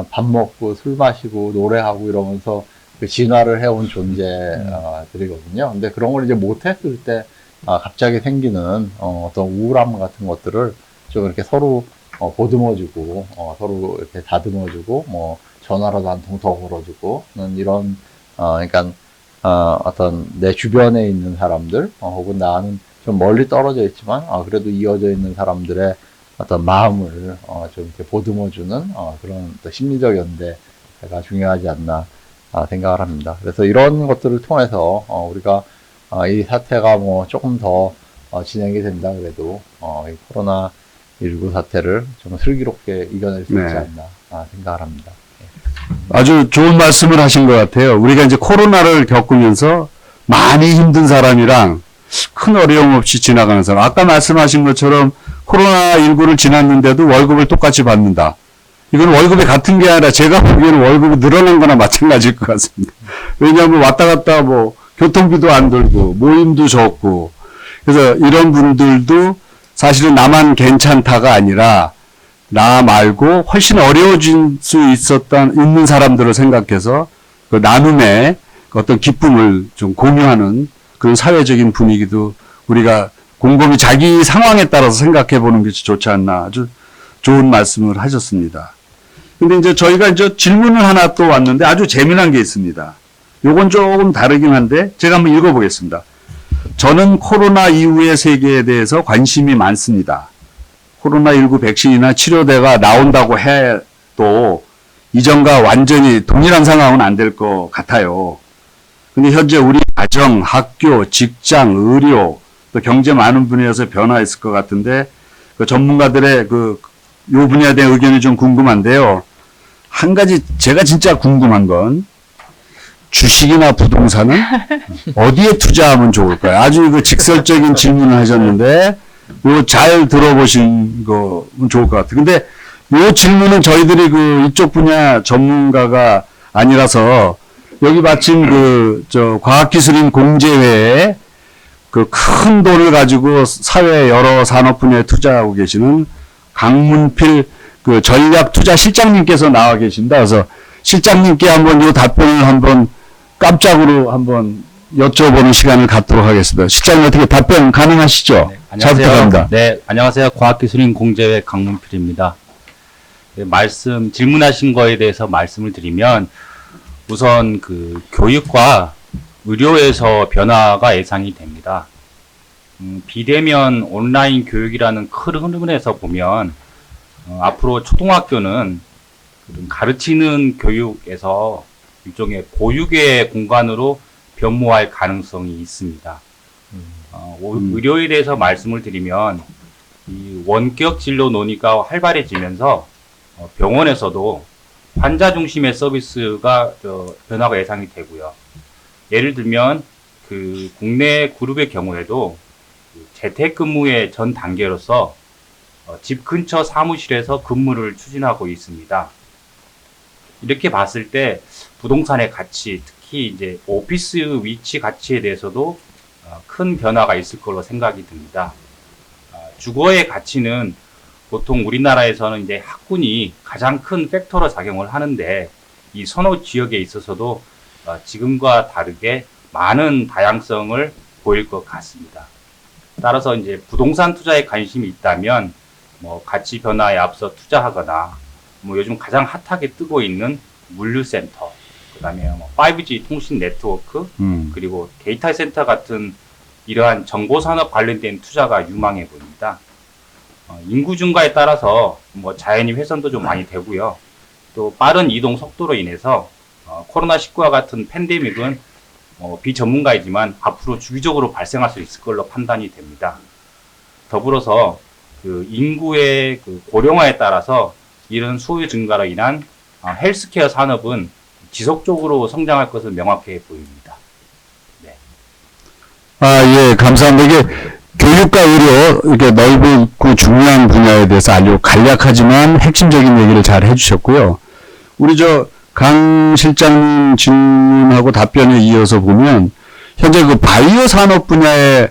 밥 먹고 술 마시고 노래하고 이러면서 그 진화를 해온 존재들이거든요. 근데 그런 걸 이제 못했을 때 갑자기 생기는 어떤 우울함 같은 것들을 좀 이렇게 서로 보듬어주고 서로 이렇게 다듬어주고 뭐 전화라도 한 통 더 걸어주고는 이런 그러니까 어떤 내 주변에 있는 사람들 혹은 나는 좀 멀리 떨어져 있지만 그래도 이어져 있는 사람들의 어떤 마음을 좀 이렇게 보듬어주는 그런 또 심리적 연대가 중요하지 않나 생각을 합니다. 그래서 이런 것들을 통해서 우리가 이 사태가 뭐 조금 더 진행이 된다 그래도 이 코로나19 사태를 좀 슬기롭게 이겨낼 수 있지 않나 생각을 합니다. 아주 좋은 말씀을 하신 것 같아요. 우리가 이제 코로나를 겪으면서 많이 힘든 사람이랑 큰 어려움 없이 지나가는 사람. 아까 말씀하신 것처럼 코로나19를 지났는데도 월급을 똑같이 받는다. 이건 월급이 같은 게 아니라 제가 보기에는 월급이 늘어난 거나 마찬가지일 것 같습니다. 왜냐하면 왔다 갔다 뭐 교통비도 안 들고 모임도 적고 그래서 이런 분들도 사실은 나만 괜찮다가 아니라 나 말고 훨씬 어려워질 수 있는 사람들을 생각해서 그 나눔의 어떤 기쁨을 좀 공유하는 그런 사회적인 분위기도 우리가 곰곰이 자기 상황에 따라서 생각해 보는 것이 좋지 않나 아주 좋은 말씀을 하셨습니다. 근데 이제 저희가 이제 질문을 하나 또 왔는데 아주 재미난 게 있습니다. 요건 조금 다르긴 한데 제가 한번 읽어보겠습니다. 저는 코로나 이후의 세계에 대해서 관심이 많습니다. 코로나19 백신이나 치료제가 나온다고 해도 이전과 완전히 동일한 상황은 안 될 것 같아요. 근데 현재 우리 가정, 학교, 직장, 의료, 또 경제 많은 분야에서 변화했을 것 같은데 그 전문가들의 요 분야에 대한 의견이 좀 궁금한데요. 한 가지 제가 진짜 궁금한 건 주식이나 부동산은 어디에 투자하면 좋을까요? 아주 이거 직설적인 질문을 하셨는데 요 잘 들어보신 거면 좋을 것 같아요. 근데 요 질문은 저희들이 이쪽 분야 전문가가 아니라서 여기 마침 과학기술인 공제회에 큰 돈을 가지고 사회 여러 산업 분야에 투자하고 계시는 강문필 전략투자실장님께서 나와 계신다. 그래서 실장님께 한번 요 답변을 한번 깜짝으로 한번 여쭤보는 시간을 갖도록 하겠습니다. 실장님 어떻게 답변 가능하시죠? 네, 잘 부탁합니다. 네, 안녕하세요. 과학기술인 공제회 강문필입니다. 네, 질문하신 거에 대해서 말씀을 드리면 우선 교육과 의료에서 변화가 예상이 됩니다. 비대면 온라인 교육이라는 큰 흐름에서 보면 앞으로 초등학교는 가르치는 교육에서 일종의 보육의 공간으로 변모할 가능성이 있습니다. 의료에 대해서 말씀을 드리면 이 원격 진로 논의가 활발해지면서 병원에서도 환자 중심의 서비스가 변화가 예상이 되고요. 예를 들면 국내 그룹의 경우에도 재택근무의 전 단계로서 집 근처 사무실에서 근무를 추진하고 있습니다. 이렇게 봤을 때 부동산의 가치, 특히 이제 오피스 위치 가치에 대해서도 큰 변화가 있을 걸로 생각이 듭니다. 주거의 가치는 보통 우리나라에서는 이제 학군이 가장 큰 팩터로 작용을 하는데 이 선호 지역에 있어서도 지금과 다르게 많은 다양성을 보일 것 같습니다. 따라서 이제 부동산 투자에 관심이 있다면 가치 변화에 앞서 투자하거나 요즘 가장 핫하게 뜨고 있는 물류센터, 그다음에 5G 통신 네트워크, 그리고 데이터 센터 같은 이러한 정보산업 관련된 투자가 유망해 보입니다. 인구 증가에 따라서 자연인 훼손도 좀 많이 되고요. 또 빠른 이동 속도로 인해서 코로나19와 같은 팬데믹은 비전문가이지만 앞으로 주기적으로 발생할 수 있을 걸로 판단이 됩니다. 더불어서 인구의 고령화에 따라서 이런 수요 증가로 인한 헬스케어 산업은 지속적으로 성장할 것은 명확해 보입니다. 네. 예, 감사합니다. 이게 교육과 의료, 이렇게 넓고 중요한 분야에 대해서 아주 간략하지만 핵심적인 얘기를 잘 해주셨고요. 우리 강 실장님 질문하고 답변에 이어서 보면, 현재 바이오 산업 분야의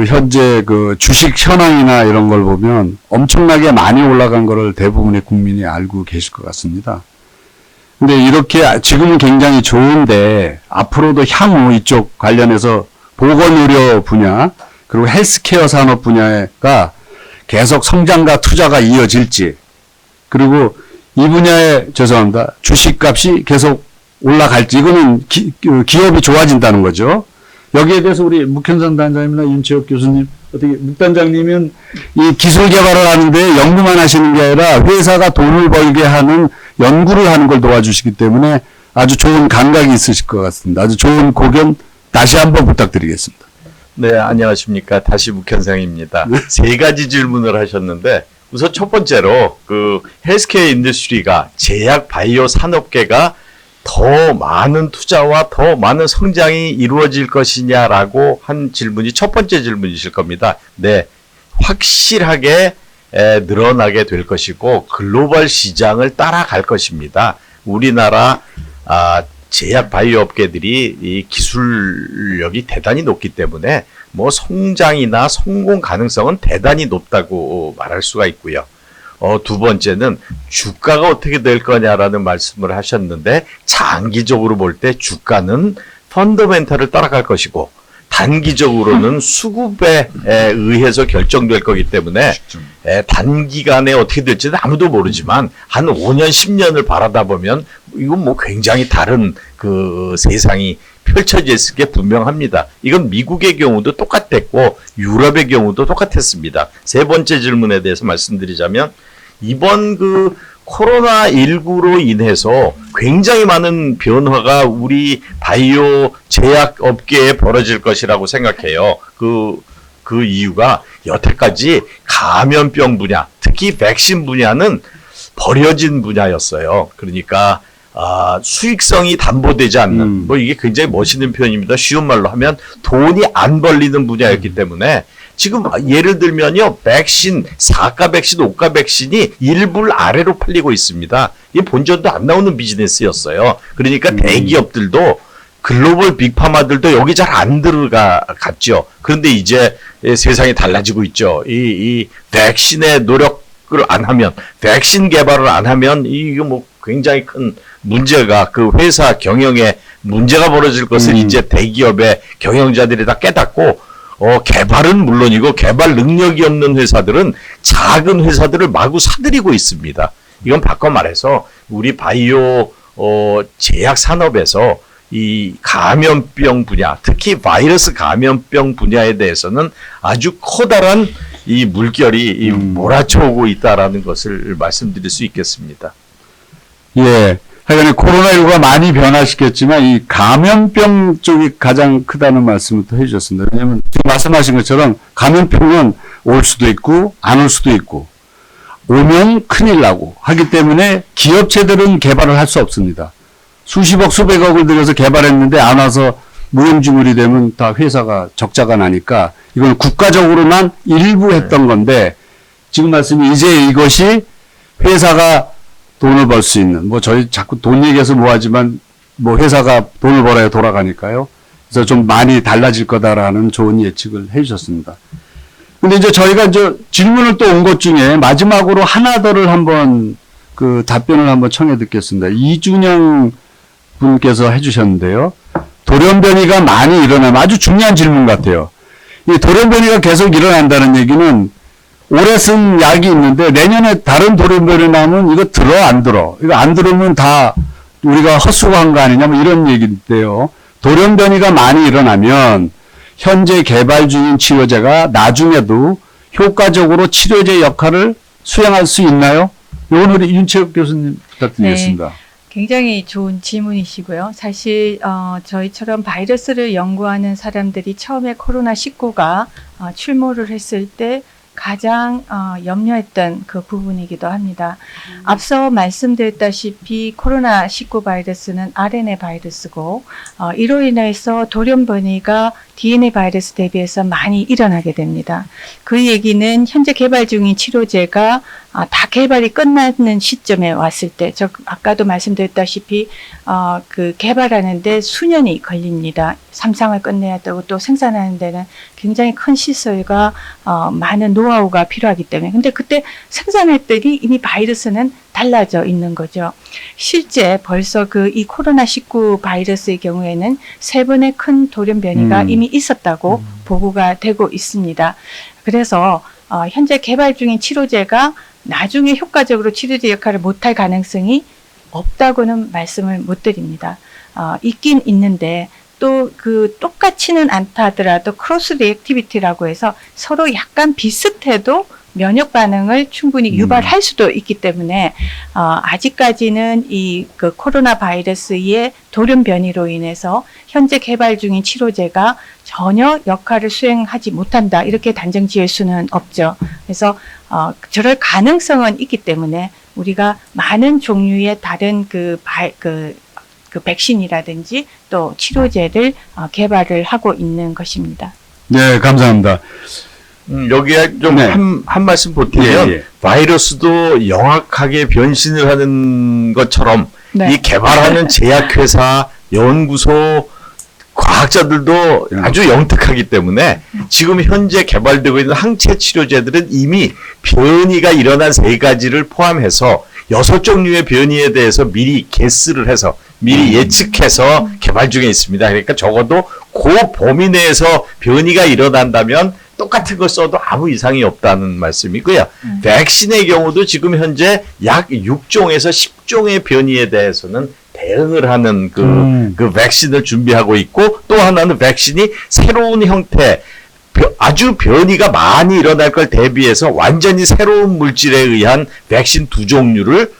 현재 주식 현황이나 이런 걸 보면 엄청나게 많이 올라간 거를 대부분의 국민이 알고 계실 것 같습니다. 근데 이렇게 지금은 굉장히 좋은데 앞으로도 향후 이쪽 관련해서 보건의료 분야 그리고 헬스케어 산업 분야가 계속 성장과 투자가 이어질지, 그리고 이 분야에 죄송합니다. 주식값이 계속 올라갈지, 이거는 기업이 좋아진다는 거죠. 여기에 대해서 우리 묵현상 단장님이나 임채혁 교수님, 어떻게 묵단장님은 이 기술 개발을 하는데 연구만 하시는 게 아니라 회사가 돈을 벌게 하는 연구를 하는 걸 도와주시기 때문에 아주 좋은 감각이 있으실 것 같습니다. 아주 좋은 고견 다시 한번 부탁드리겠습니다. 네, 안녕하십니까. 다시 묵현상입니다. 세 가지 질문을 하셨는데, 우선 첫 번째로 헬스케어 인더스트리가 제약 바이오 산업계가 더 많은 투자와 더 많은 성장이 이루어질 것이냐라고 한 질문이 첫 번째 질문이실 겁니다. 네, 확실하게 늘어나게 될 것이고 글로벌 시장을 따라갈 것입니다. 우리나라 제약 바이오 업계들이 이 기술력이 대단히 높기 때문에 뭐 성장이나 성공 가능성은 대단히 높다고 말할 수가 있고요. 두 번째는 주가가 어떻게 될 거냐라는 말씀을 하셨는데 장기적으로 볼 때 주가는 펀더멘탈을 따라갈 것이고 단기적으로는 수급에 의해서 결정될 거기 때문에 단기간에 어떻게 될지는 아무도 모르지만 한 5년, 10년을 바라다 보면 이건 뭐 굉장히 다른 그 세상이 펼쳐질 게 분명합니다. 이건 미국의 경우도 똑같았고 유럽의 경우도 똑같았습니다. 세 번째 질문에 대해서 말씀드리자면 이번 그 코로나19로 인해서 굉장히 많은 변화가 우리 바이오 제약 업계에 벌어질 것이라고 생각해요. 그 이유가 여태까지 감염병 분야, 특히 백신 분야는 버려진 분야였어요. 그러니까 수익성이 담보되지 않는, 뭐 이게 굉장히 멋있는 표현입니다. 쉬운 말로 하면 돈이 안 벌리는 분야였기 때문에 지금 예를 들면요, 백신, 4가 백신, 5가 백신이 1불 아래로 팔리고 있습니다. 이게 본전도 안 나오는 비즈니스였어요. 그러니까 대기업들도 글로벌 빅파마들도 여기 잘 안 들어갔죠. 그런데 이제 세상이 달라지고 있죠. 이 백신의 노력을 안 하면, 백신 개발을 안 하면 이거 뭐 굉장히 큰 문제가 그 회사 경영에 문제가 벌어질 것을 이제 대기업의 경영자들이 다 깨닫고 개발은 물론이고 개발 능력이 없는 회사들은 작은 회사들을 마구 사들이고 있습니다. 이건 바꿔 말해서 우리 바이오 제약 산업에서 이 감염병 분야, 특히 바이러스 감염병 분야에 대해서는 아주 커다란 이 물결이 몰아쳐오고 있다라는 것을 말씀드릴 수 있겠습니다. 예. 하여간에 코로나19가 많이 변화시켰지만 이 감염병 쪽이 가장 크다는 말씀을 또 해주셨습니다. 왜냐하면 지금 말씀하신 것처럼 감염병은 올 수도 있고 안 올 수도 있고 오면 큰일 나고 하기 때문에 기업체들은 개발을 할 수 없습니다. 수십억 수백억을 들여서 개발했는데 안 와서 무용지물이 되면 다 회사가 적자가 나니까 이건 국가적으로만 일부 했던 건데 지금 말씀이 이제 이것이 회사가 돈을 벌 수 있는, 뭐 저희 자꾸 돈 얘기해서 뭐하지만 뭐 회사가 돈을 벌어야 돌아가니까요. 그래서 좀 많이 달라질 거다라는 좋은 예측을 해주셨습니다. 근데 이제 저희가 이제 질문을 또 온 것 중에 마지막으로 하나 더를 한번 그 답변을 한번 청해 듣겠습니다. 이준영 분께서 해주셨는데요. 돌연변이가 많이 일어나면 아주 중요한 질문 같아요. 이 돌연변이가 계속 일어난다는 얘기는 올해 쓴 약이 있는데 내년에 다른 돌연변이 나오면 이거 들어 안 들어? 이거 안 들으면 다 우리가 헛수고한 거 아니냐 뭐 이런 얘기인데요. 돌연변이가 많이 일어나면 현재 개발 중인 치료제가 나중에도 효과적으로 치료제 역할을 수행할 수 있나요? 이건 우리 윤채욱 교수님 부탁드리겠습니다. 네, 굉장히 좋은 질문이시고요. 사실 저희처럼 바이러스를 연구하는 사람들이 처음에 코로나19가 출몰을 했을 때 가장 염려했던 그 부분이기도 합니다. 앞서 말씀드렸다시피 코로나19 바이러스는 RNA 바이러스고 이로 인해서 돌연변이가 DNA 바이러스 대비해서 많이 일어나게 됩니다. 그 얘기는 현재 개발 중인 치료제가 다 개발이 끝나는 시점에 왔을 때, 아까도 말씀드렸다시피 그 개발하는데 수년이 걸립니다. 3상을 끝내야 되고 또 생산하는 데는 굉장히 큰 시설과 많은 노하우가 필요하기 때문에. 근데 그때 생산할 때니 이미 바이러스는 달라져 있는 거죠. 실제 벌써 이 코로나19 바이러스의 경우에는 3번의 큰 돌연변이가 이미 있었다고 보고가 되고 있습니다. 그래서 현재 개발 중인 치료제가 나중에 효과적으로 치료제 역할을 못할 가능성이 없다고는 말씀을 못 드립니다. 있긴 있는데 또 똑같지는 않다 하더라도 크로스 리액티비티라고 해서 서로 약간 비슷해도 면역 반응을 충분히 유발할 수도 있기 때문에 아직까지는 그 코로나 바이러스의 돌연변이로 인해서 현재 개발 중인 치료제가 전혀 역할을 수행하지 못한다 이렇게 단정 지을 수는 없죠. 그래서 저럴 가능성은 있기 때문에 우리가 많은 종류의 다른 그 백신이라든지 또 치료제를 개발을 하고 있는 것입니다. 네, 감사합니다. 여기에 좀 네. 한 말씀 보태면 예, 예. 바이러스도 영악하게 변신을 하는 것처럼 네. 이 개발하는 제약회사, 연구소, 과학자들도 예. 아주 영특하기 때문에 지금 현재 개발되고 있는 항체 치료제들은 이미 변이가 일어난 3가지를 포함해서 6종류의 변이에 대해서 미리 개스를 해서 미리 예측해서 개발 중에 있습니다. 그러니까 적어도 그 범위 내에서 변이가 일어난다면 똑같은 걸 써도 아무 이상이 없다는 말씀이고요. 백신의 경우도 지금 현재 약 6종에서 10종의 변이에 대해서는 대응을 하는 그 백신을 준비하고 있고, 또 하나는 백신이 새로운 형태, 아주 변이가 많이 일어날 걸 대비해서 완전히 새로운 물질에 의한 백신 2종류를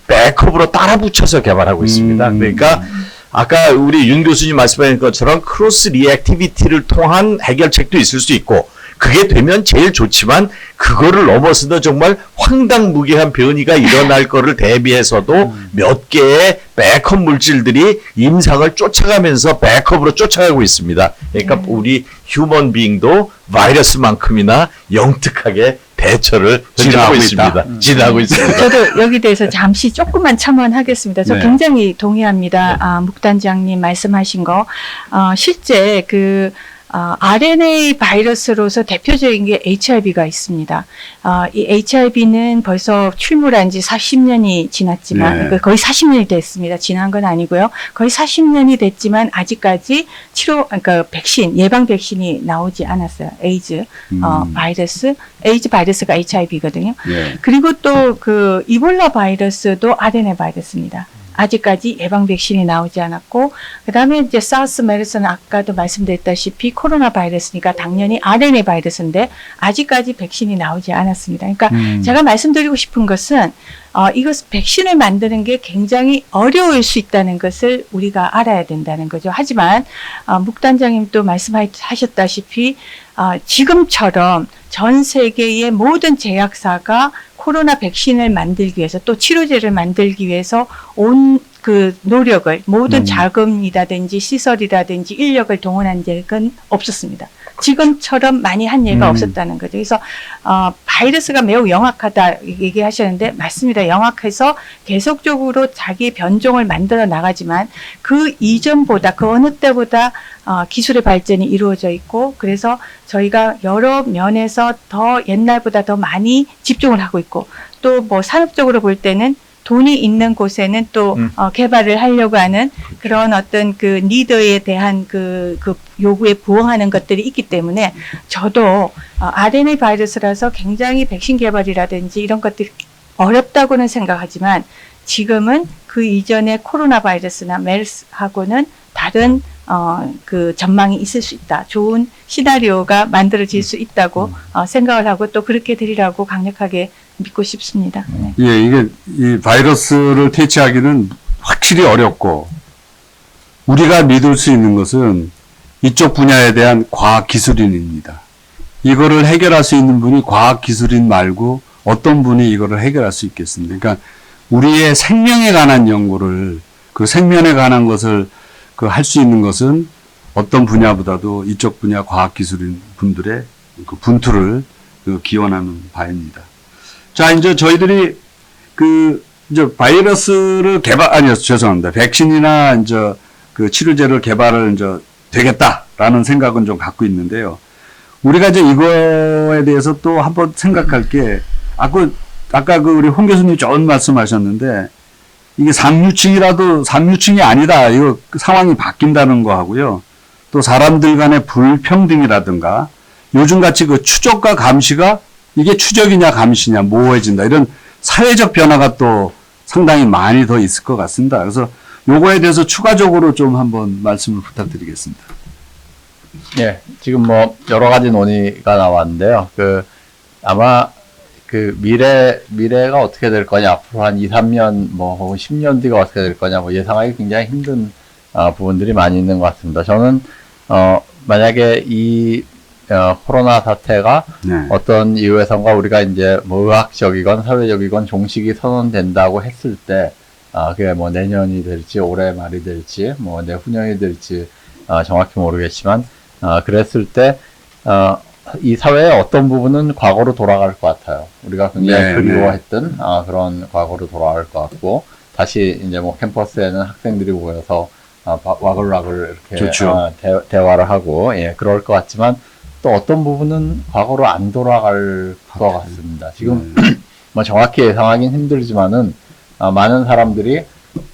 백업으로 따라 붙여서 개발하고 있습니다. 그러니까 아까 우리 윤 교수님 말씀하신 것처럼 크로스 리액티비티를 통한 해결책도 있을 수 있고, 그게 되면 제일 좋지만 그거를 넘어서도 정말 황당무계한 변이가 일어날 거를 대비해서도 몇 개의 백업 물질들이 임상을 쫓아가면서 백업으로 쫓아가고 있습니다. 그러니까 우리 휴먼 빙도 바이러스만큼이나 영특하게 대처를 진행하고 있습니다. 진행하고 있습니다. 저도 여기 대해서 잠시 조금만 첨언하겠습니다. 저 네. 굉장히 동의합니다. 묵단장님 말씀하신 거. 실제 RNA 바이러스로서 대표적인 게 HIV가 있습니다. 이 HIV는 벌써 출몰한 지 40년이 지났지만, 네. 그러니까 거의 40년이 됐습니다. 지난 건 아니고요. 거의 40년이 됐지만 아직까지 그러니까 백신, 예방 백신이 나오지 않았어요. 에이즈 바이러스, 에이즈 바이러스가 HIV거든요. 예. 그리고 또 그 이볼라 바이러스도 RNA 바이러스입니다. 아직까지 예방 백신이 나오지 않았고, 그다음에 이제 사우스 메르스는 아까도 말씀드렸다시피 코로나 바이러스니까 당연히 RNA 바이러스인데 아직까지 백신이 나오지 않았습니다. 그러니까 제가 말씀드리고 싶은 것은 이것 백신을 만드는 게 굉장히 어려울 수 있다는 것을 우리가 알아야 된다는 거죠. 하지만 묵단장님 또 말씀하셨다시피 지금처럼 전 세계의 모든 제약사가 코로나 백신을 만들기 위해서 또 치료제를 만들기 위해서 온 그 노력을 모든 자금이라든지 시설이라든지 인력을 동원한 적은 없었습니다. 지금처럼 많이 한 예가 없었다는 거죠. 그래서 바이러스가 매우 영악하다 얘기하셨는데 맞습니다. 영악해서 계속적으로 자기 변종을 만들어 나가지만 그 이전보다 그 어느 때보다 기술의 발전이 이루어져 있고, 그래서 저희가 여러 면에서 더 옛날보다 더 많이 집중을 하고 있고, 또 뭐 산업적으로 볼 때는 돈이 있는 곳에는 또 개발을 하려고 하는 그런 어떤 그 니드에 대한 그 요구에 부응하는 것들이 있기 때문에 저도 RNA 바이러스라서 굉장히 백신 개발이라든지 이런 것들이 어렵다고는 생각하지만 지금은 그 이전의 코로나 바이러스나 메르스하고는 다른 그 전망이 있을 수 있다. 좋은 시나리오가 만들어질 수 있다고 생각을 하고 또 그렇게 되리라고 강력하게 믿고 싶습니다. 네. 예, 이게 이 바이러스를 퇴치하기는 확실히 어렵고, 우리가 믿을 수 있는 것은 이쪽 분야에 대한 과학기술인입니다. 이거를 해결할 수 있는 분이 과학기술인 말고 어떤 분이 이거를 해결할 수 있겠습니까? 그러니까 우리의 생명에 관한 연구를, 그 생명에 관한 것을 할 수 있는 것은 어떤 분야보다도 이쪽 분야 과학기술인 분들의 그 분투를 기원하는 바입니다. 자, 이제 저희들이 이제 바이러스를 죄송합니다. 백신이나 이제 그 치료제를 개발을 이제 되겠다라는 생각은 좀 갖고 있는데요. 우리가 이제 이거에 대해서 또 한번 생각할 게, 아까 우리 홍 교수님 좋은 말씀하셨는데, 이게 상류층이 아니다. 이거 상황이 바뀐다는 거 하고요. 또 사람들 간의 불평등이라든가, 요즘같이 그 추적과 감시가 이게 추적이냐 감시냐 모호해진다. 이런 사회적 변화가 또 상당히 많이 더 있을 것 같습니다. 그래서 요거에 대해서 추가적으로 좀 한번 말씀을 부탁드리겠습니다. 예, 지금 뭐 여러 가지 논의가 나왔는데요. 아마 미래가 어떻게 될 거냐, 앞으로 한 2, 3년 뭐 혹은 10년 뒤가 어떻게 될 거냐 뭐 예상하기 굉장히 힘든 부분들이 많이 있는 것 같습니다. 저는 만약에 이 코로나 사태가 네. 어떤 이유에선가 우리가 이제 뭐 의학적이건 사회적이건 종식이 선언된다고 했을 때 그게 뭐 내년이 될지 올해 말이 될지 뭐 내후년이 될지 정확히 모르겠지만 그랬을 때 이 사회의 어떤 부분은 과거로 돌아갈 것 같아요. 우리가 굉장히 네, 그리워했던 그런 과거로 돌아갈 것 같고 다시 이제 뭐 캠퍼스에는 학생들이 모여서 와글와글 이렇게 좋죠. 대화를 하고 예 그럴 것 같지만 또 어떤 부분은 과거로 안 돌아갈 것 같습니다. 지금 뭐 정확히 예상하기는 힘들지만은 많은 사람들이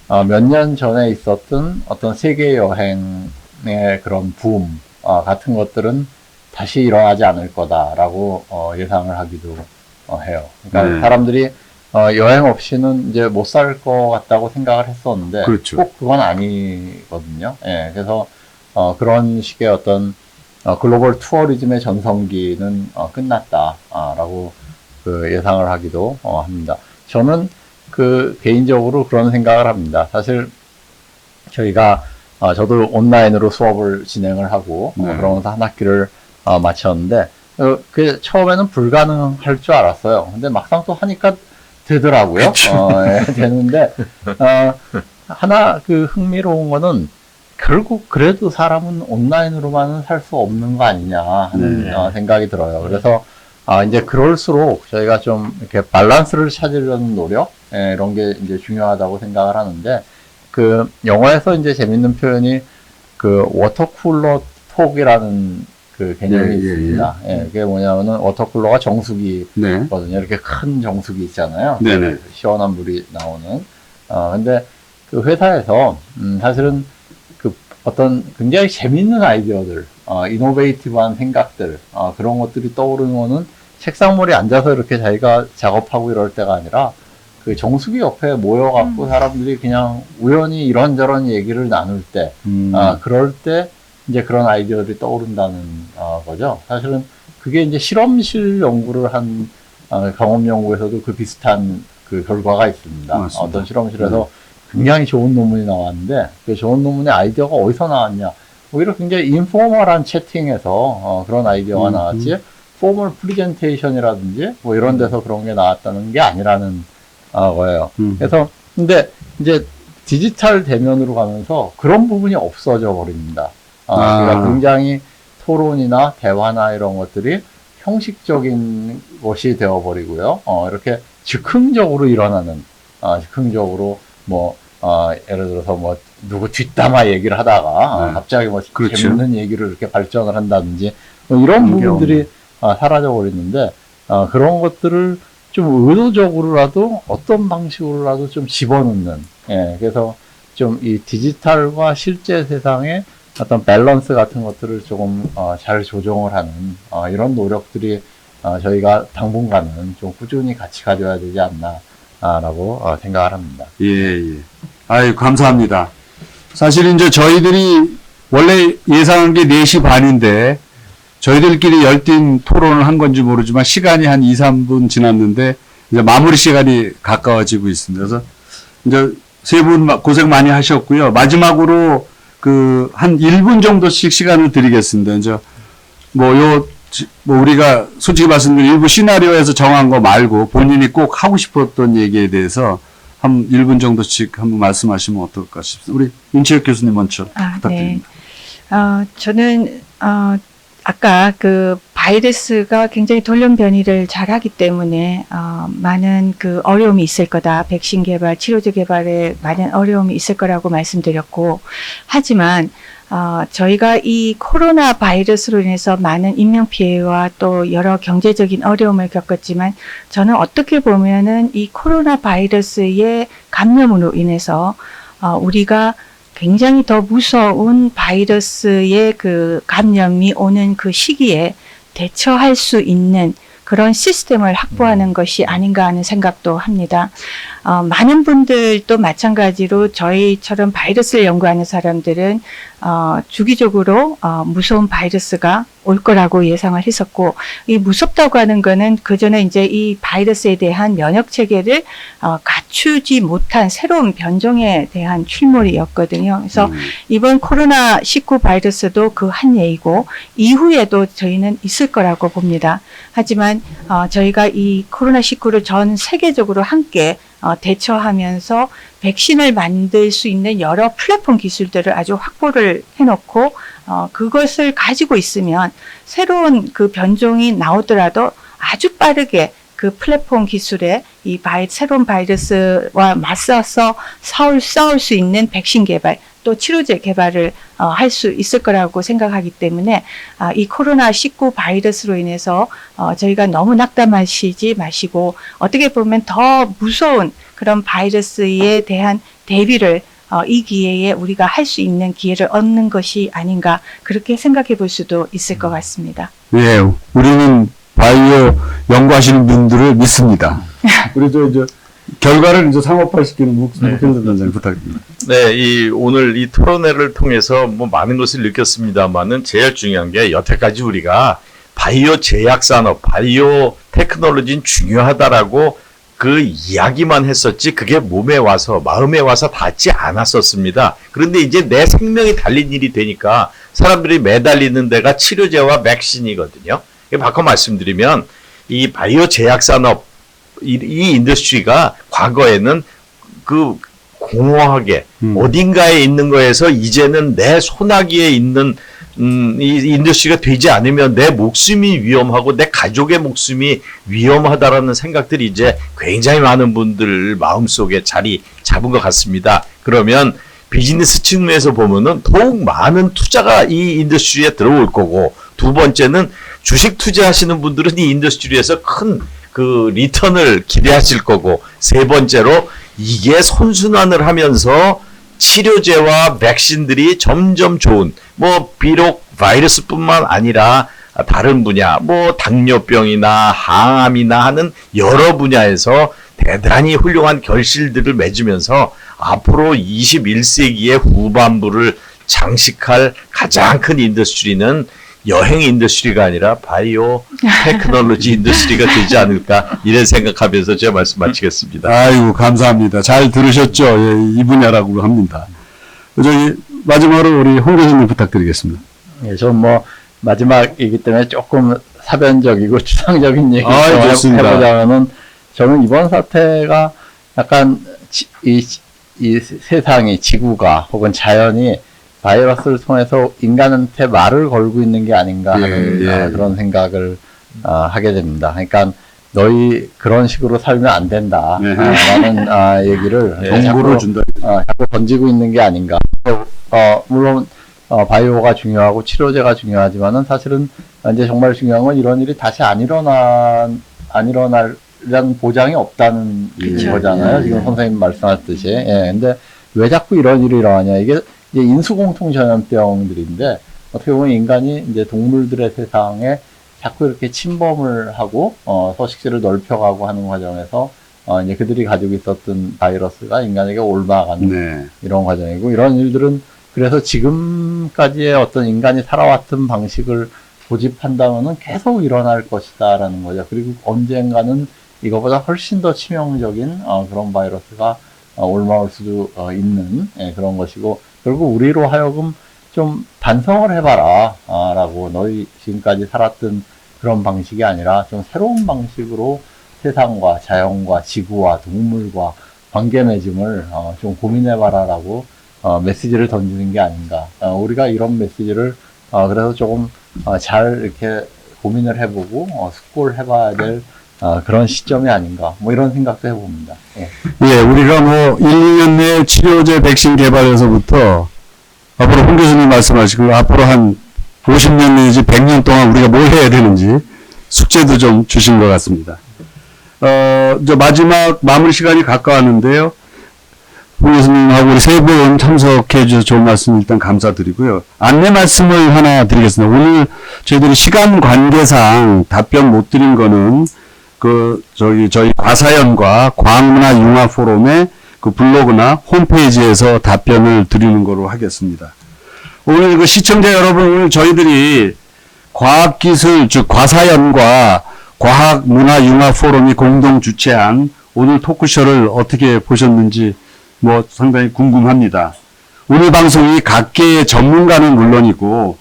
몇 년 전에 있었던 어떤 세계 여행의 그런 붐 같은 것들은 다시 일어나지 않을 거다라고 예상을 하기도 해요. 그러니까 네. 사람들이 여행 없이는 이제 못 살 것 같다고 생각을 했었는데 그렇죠. 꼭 그건 아니거든요. 예, 그래서 그런 식의 어떤 글로벌 투어리즘의 전성기는 끝났다라고 그 예상을 하기도 합니다. 저는 그 개인적으로 그런 생각을 합니다. 사실 저희가 저도 온라인으로 수업을 진행을 하고 네. 그러면서 한 학기를 마쳤는데 그 처음에는 불가능할 줄 알았어요. 근데 막상 또 하니까 되더라고요. 예, 되는데 하나 그 흥미로운 거는 결국 그래도 사람은 온라인으로만은 살 수 없는 거 아니냐 하는 네. 생각이 들어요. 그래서 이제 그럴수록 저희가 좀 이렇게 밸런스를 찾으려는 노력 이런 게 이제 중요하다고 생각을 하는데 그 영어에서 이제 재밌는 표현이 그 워터쿨러 톡이라는 그 개념이 예, 예, 있습니다. 예, 그게 뭐냐면은 워터쿨러가 정수기거든요. 네. 이렇게 큰 정수기 있잖아요. 네네. 시원한 물이 나오는. 근데 그 회사에서 사실은 그 어떤 굉장히 재밌는 아이디어들, 이노베이티브한 생각들, 그런 것들이 떠오르는 거는 책상머리에 앉아서 이렇게 자기가 작업하고 이럴 때가 아니라 그 정수기 옆에 모여갖고 사람들이 그냥 우연히 이런저런 얘기를 나눌 때, 그럴 때 이제 그런 아이디어들이 떠오른다는 거죠. 사실은 그게 이제 실험실 연구를 한 경험 연구에서도 그 비슷한 그 결과가 있습니다. 맞습니다. 어떤 실험실에서 굉장히 좋은 논문이 나왔는데 그 좋은 논문의 아이디어가 어디서 나왔냐? 오히려 굉장히 인포멀한 채팅에서 그런 아이디어가 나왔지 포멀 프리젠테이션이라든지 뭐 이런 데서 그런 게 나왔다는 게 아니라는 거예요. 그래서 근데 이제 디지털 대면으로 가면서 그런 부분이 없어져 버립니다. 그러니까 굉장히 토론이나 대화나 이런 것들이 형식적인 것이 되어버리고요. 이렇게 즉흥적으로 일어나는, 즉흥적으로 뭐, 예를 들어서 뭐, 누구 뒷담화 얘기를 하다가, 네. 갑자기 뭐, 그렇죠. 재밌는 얘기를 이렇게 발전을 한다든지, 뭐 이런 부분들이 사라져버리는데, 그런 것들을 좀 의도적으로라도 어떤 방식으로라도 좀 집어넣는, 예, 그래서 좀 이 디지털과 실제 세상의 어떤 밸런스 같은 것들을 조금 잘 조정을 하는 이런 노력들이 저희가 당분간은 좀 꾸준히 같이 가져야 되지 않나라고 생각을 합니다. 예, 예. 아유, 감사합니다. 사실 이제 저희들이 원래 예상한 게 4시 반인데 저희들끼리 열띤 토론을 한 건지 모르지만 시간이 한 2, 3분 지났는데 이제 마무리 시간이 가까워지고 있습니다. 그래서 이제 세 분 고생 많이 하셨고요. 마지막으로 그 한 1분 정도씩 시간을 드리겠습니다. 이제 뭐 우리가 솔직히 말씀드리면 일부 시나리오에서 정한 거 말고 본인이 꼭 하고 싶었던 얘기에 대해서 한 1분 정도씩 한번 말씀하시면 어떨까 싶습니다. 우리 윤채혁 교수님 먼저 부탁드립니다. 네. 저는 아까 그 바이러스가 굉장히 돌연 변이를 잘하기 때문에 많은 그 어려움이 있을 거다. 백신 개발, 치료제 개발에 많은 어려움이 있을 거라고 말씀드렸고, 하지만 저희가 이 코로나 바이러스로 인해서 많은 인명 피해와 또 여러 경제적인 어려움을 겪었지만, 저는 어떻게 보면은 이 코로나 바이러스의 감염으로 인해서 우리가 굉장히 더 무서운 바이러스의 그 감염이 오는 그 시기에 대처할 수 있는 그런 시스템을 확보하는 것이 아닌가 하는 생각도 합니다. 많은 분들도 마찬가지로 저희처럼 바이러스를 연구하는 사람들은 주기적으로 무서운 바이러스가 올 거라고 예상을 했었고, 이 무섭다고 하는 거는 그 전에 이제 이 바이러스에 대한 면역 체계를 갖추지 못한 새로운 변종에 대한 출몰이었거든요. 그래서 이번 코로나19 바이러스도 그 한 예이고, 이후에도 저희는 있을 거라고 봅니다. 하지만 저희가 이 코로나19를 전 세계적으로 함께 대처하면서 백신을 만들 수 있는 여러 플랫폼 기술들을 아주 확보를 해놓고 그것을 가지고 있으면 새로운 그 변종이 나오더라도 아주 빠르게 그 플랫폼 기술에 이 새로운 바이러스와 맞서서 싸울 수 있는 백신 개발 또 치료제 개발을 할 수 있을 거라고 생각하기 때문에 이 코로나19 바이러스로 인해서 저희가 너무 낙담하시지 마시고 어떻게 보면 더 무서운 그런 바이러스에 대한 대비를 이 기회에 우리가 할 수 있는 기회를 얻는 것이 아닌가 그렇게 생각해 볼 수도 있을 것 같습니다. 예, 우리는 바이오 연구하시는 분들을 믿습니다. 우리 저 결과를 이제 상업화시키는 목표를 단장님 부탁드립니다. 네, 오늘 이 토론회를 통해서 뭐 많은 것을 느꼈습니다만은 제일 중요한 게 여태까지 우리가 바이오 제약 산업, 바이오 테크놀로지는 중요하다라고 그 이야기만 했었지 그게 몸에 와서 마음에 와서 닿지 않았었습니다. 그런데 이제 내 생명이 달린 일이 되니까 사람들이 매달리는 데가 치료제와 백신이거든요. 바꿔 말씀드리면 이 바이오 제약 산업 이 인더스트리가 과거에는 그 공허하게 어딘가에 있는 거에서 이제는 내 손아귀에 있는 이 인더스트리가 되지 않으면 내 목숨이 위험하고 내 가족의 목숨이 위험하다라는 생각들이 이제 굉장히 많은 분들 마음속에 자리 잡은 것 같습니다. 그러면 비즈니스 측면에서 보면은 더욱 많은 투자가 이 인더스트리에 들어올 거고 두 번째는 주식 투자하시는 분들은 이 인더스트리에서 큰 그 리턴을 기대하실 거고 세 번째로 이게 선순환을 하면서 치료제와 백신들이 점점 좋은 뭐 비록 바이러스뿐만 아니라 다른 분야 뭐 당뇨병이나 항암이나 하는 여러 분야에서 대단히 훌륭한 결실들을 맺으면서 앞으로 21세기의 후반부를 장식할 가장 큰 인더스트리는 여행 인더스트리가 아니라 바이오 테크놀로지 인더스트리가 되지 않을까 이런 생각하면서 제 말씀 마치겠습니다. 아이고 감사합니다. 잘 들으셨죠? 예, 이 분야라고 합니다. 저기 마지막으로 우리 홍 교수님 부탁드리겠습니다. 예, 전 뭐 마지막이기 때문에 조금 사변적이고 추상적인 얘기 좀 해보자면은 저는 이번 사태가 약간 이 세상이 지구가 혹은 자연이 바이러스를 통해서 인간한테 말을 걸고 있는 게 아닌가 하는 그런 생각을 하게 됩니다. 그러니까 너희 그런 식으로 살면 안 된다 라는 얘기를 정보를 준다. 자꾸 던지고 있는 게 아닌가. 물론 바이오가 중요하고 치료제가 중요하지만은 사실은 이제 정말 중요한 건 이런 일이 다시 안 일어날이라는 보장이 없다는 거잖아요. 지금 선생님 말씀하셨듯이. 예, 근데 왜 자꾸 이런 일이 일어나냐. 이게 이제 인수공통 전염병들인데 어떻게 보면 인간이 이제 동물들의 세상에 자꾸 이렇게 침범을 하고 서식지를 넓혀가고 하는 과정에서 이제 그들이 가지고 있었던 바이러스가 인간에게 옮아가는 이런 과정이고 이런 일들은 그래서 지금까지의 어떤 인간이 살아왔던 방식을 고집한다면은 계속 일어날 것이다라는 거죠. 그리고 언젠가는 이거보다 훨씬 더 치명적인 그런 바이러스가 옮아올 수도 있는 그런 것이고 결국 우리로 하여금 좀 반성을 해봐라 라고 너희 지금까지 살았던 그런 방식이 아니라 좀 새로운 방식으로 세상과 자연과 지구와 동물과 관계 맺음을 좀 고민해봐라 라고 메시지를 던지는 게 아닌가. 우리가 이런 메시지를 그래서 조금 잘 이렇게 고민을 해보고 숙고를 해봐야 될 그런 시점이 아닌가. 뭐 이런 생각도 해봅니다. 예, 우리가 뭐 1, 2년 내에 치료제 백신 개발에서부터 앞으로 홍 교수님 말씀하시고 앞으로 한 50년 내지 100년 동안 우리가 뭘 해야 되는지 숙제도 좀 주신 것 같습니다. 저 마지막 마무리 시간이 가까웠는데요. 홍 교수님하고 우리 세 분 참석해 주셔서 좋은 말씀 일단 감사드리고요. 안내 말씀을 하나 드리겠습니다. 오늘 저희들이 시간 관계상 답변 못 드린 거는 저희 과사연과 과학문화융합포럼의 그 블로그나 홈페이지에서 답변을 드리는 거로 하겠습니다. 오늘 그 시청자 여러분, 오늘 저희들이 과학기술, 즉 과사연과 과학문화융합포럼이 공동 주최한 오늘 토크쇼를 어떻게 보셨는지 뭐 상당히 궁금합니다. 오늘 방송이 각계의 전문가는 물론이고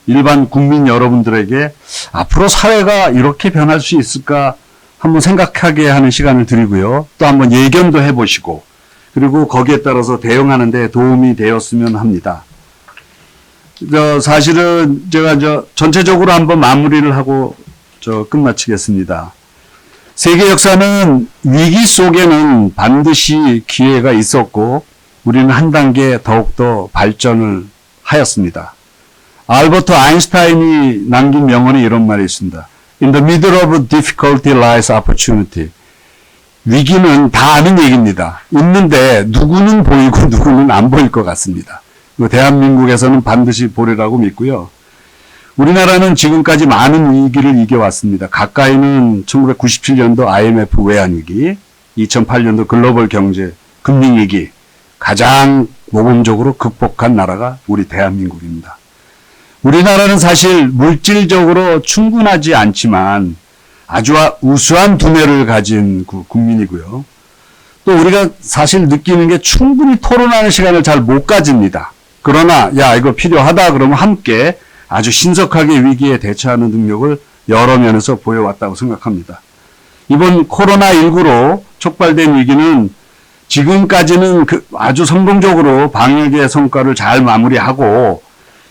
일반 국민 여러분들에게 앞으로 사회가 이렇게 변할 수 있을까 한번 생각하게 하는 시간을 드리고요. 또 한번 예견도 해보시고 그리고 거기에 따라서 대응하는 데 도움이 되었으면 합니다. 사실은 제가 전체적으로 한번 마무리를 하고 끝마치겠습니다. 세계 역사는 위기 속에는 반드시 기회가 있었고 우리는 한 단계 더욱더 발전을 하였습니다. 알버트 아인슈타인이 남긴 명언에 이런 말이 있습니다. In the middle of difficulty lies opportunity. 위기는 다 아는 얘기입니다. 있는데 누구는 보이고 누구는 안 보일 것 같습니다. 대한민국에서는 반드시 보리라고 믿고요. 우리나라는 지금까지 많은 위기를 이겨왔습니다. 가까이는 1997년도 IMF 외환위기, 2008년도 글로벌 경제 금융위기, 가장 모범적으로 극복한 나라가 우리 대한민국입니다. 우리나라는 사실 물질적으로 충분하지 않지만 아주 우수한 두뇌를 가진 국민이고요. 또 우리가 사실 느끼는 게 충분히 토론하는 시간을 잘 못 가집니다. 그러나 야 이거 필요하다 그러면 함께 아주 신속하게 위기에 대처하는 능력을 여러 면에서 보여왔다고 생각합니다. 이번 코로나19로 촉발된 위기는 지금까지는 아주 성공적으로 방역의 성과를 잘 마무리하고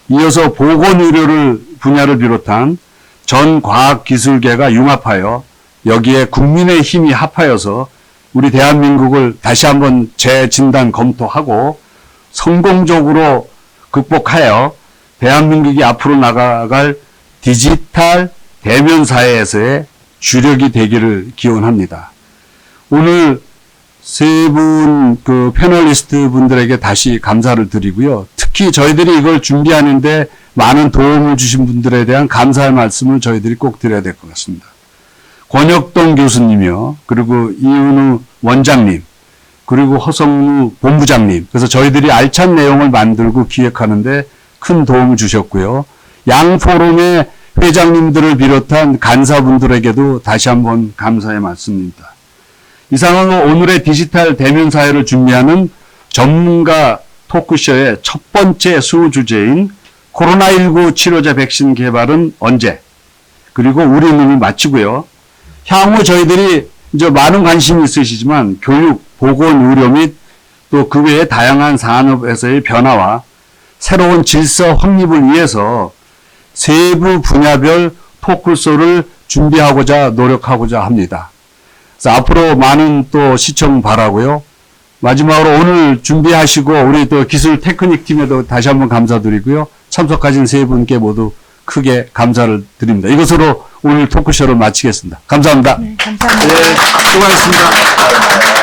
이어서 보건의료를 분야를 비롯한 전 과학기술계가 융합하여 여기에 국민의 힘이 합하여서 우리 대한민국을 다시 한번 재진단 검토하고 성공적으로 극복하여 대한민국이 앞으로 나아갈 디지털 대면 사회에서의 주력이 되기를 기원합니다. 오늘 세 분 패널리스트 분들에게 다시 감사를 드리고요. 특히 저희들이 이걸 준비하는데 많은 도움을 주신 분들에 대한 감사의 말씀을 저희들이 꼭 드려야 될 것 같습니다. 권혁동 교수님이요. 그리고 이은우 원장님, 그리고 허성우 본부장님. 그래서 저희들이 알찬 내용을 만들고 기획하는데 큰 도움을 주셨고요. 양 포럼의 회장님들을 비롯한 간사분들에게도 다시 한번 감사의 말씀입니다. 이상으로 오늘의 디지털 대면 사회를 준비하는 전문가 토크쇼의 첫 번째 수주제인 코로나19 치료제 백신 개발은 언제? 그리고 우리는 마치고요. 향후 저희들이 이제 많은 관심이 있으시지만 교육, 보건, 의료 및 또 그 외의 다양한 산업에서의 변화와 새로운 질서 확립을 위해서 세부 분야별 토크쇼를 준비하고자 노력하고자 합니다. 그래서 앞으로 많은 또 시청 바라고요. 마지막으로 오늘 준비하시고 우리 또 기술 테크닉 팀에도 다시 한번 감사드리고요. 참석하신 세 분께 모두 크게 감사를 드립니다. 이것으로 오늘 토크쇼를 마치겠습니다. 감사합니다. 네, 감사합니다. 네, 수고하셨습니다.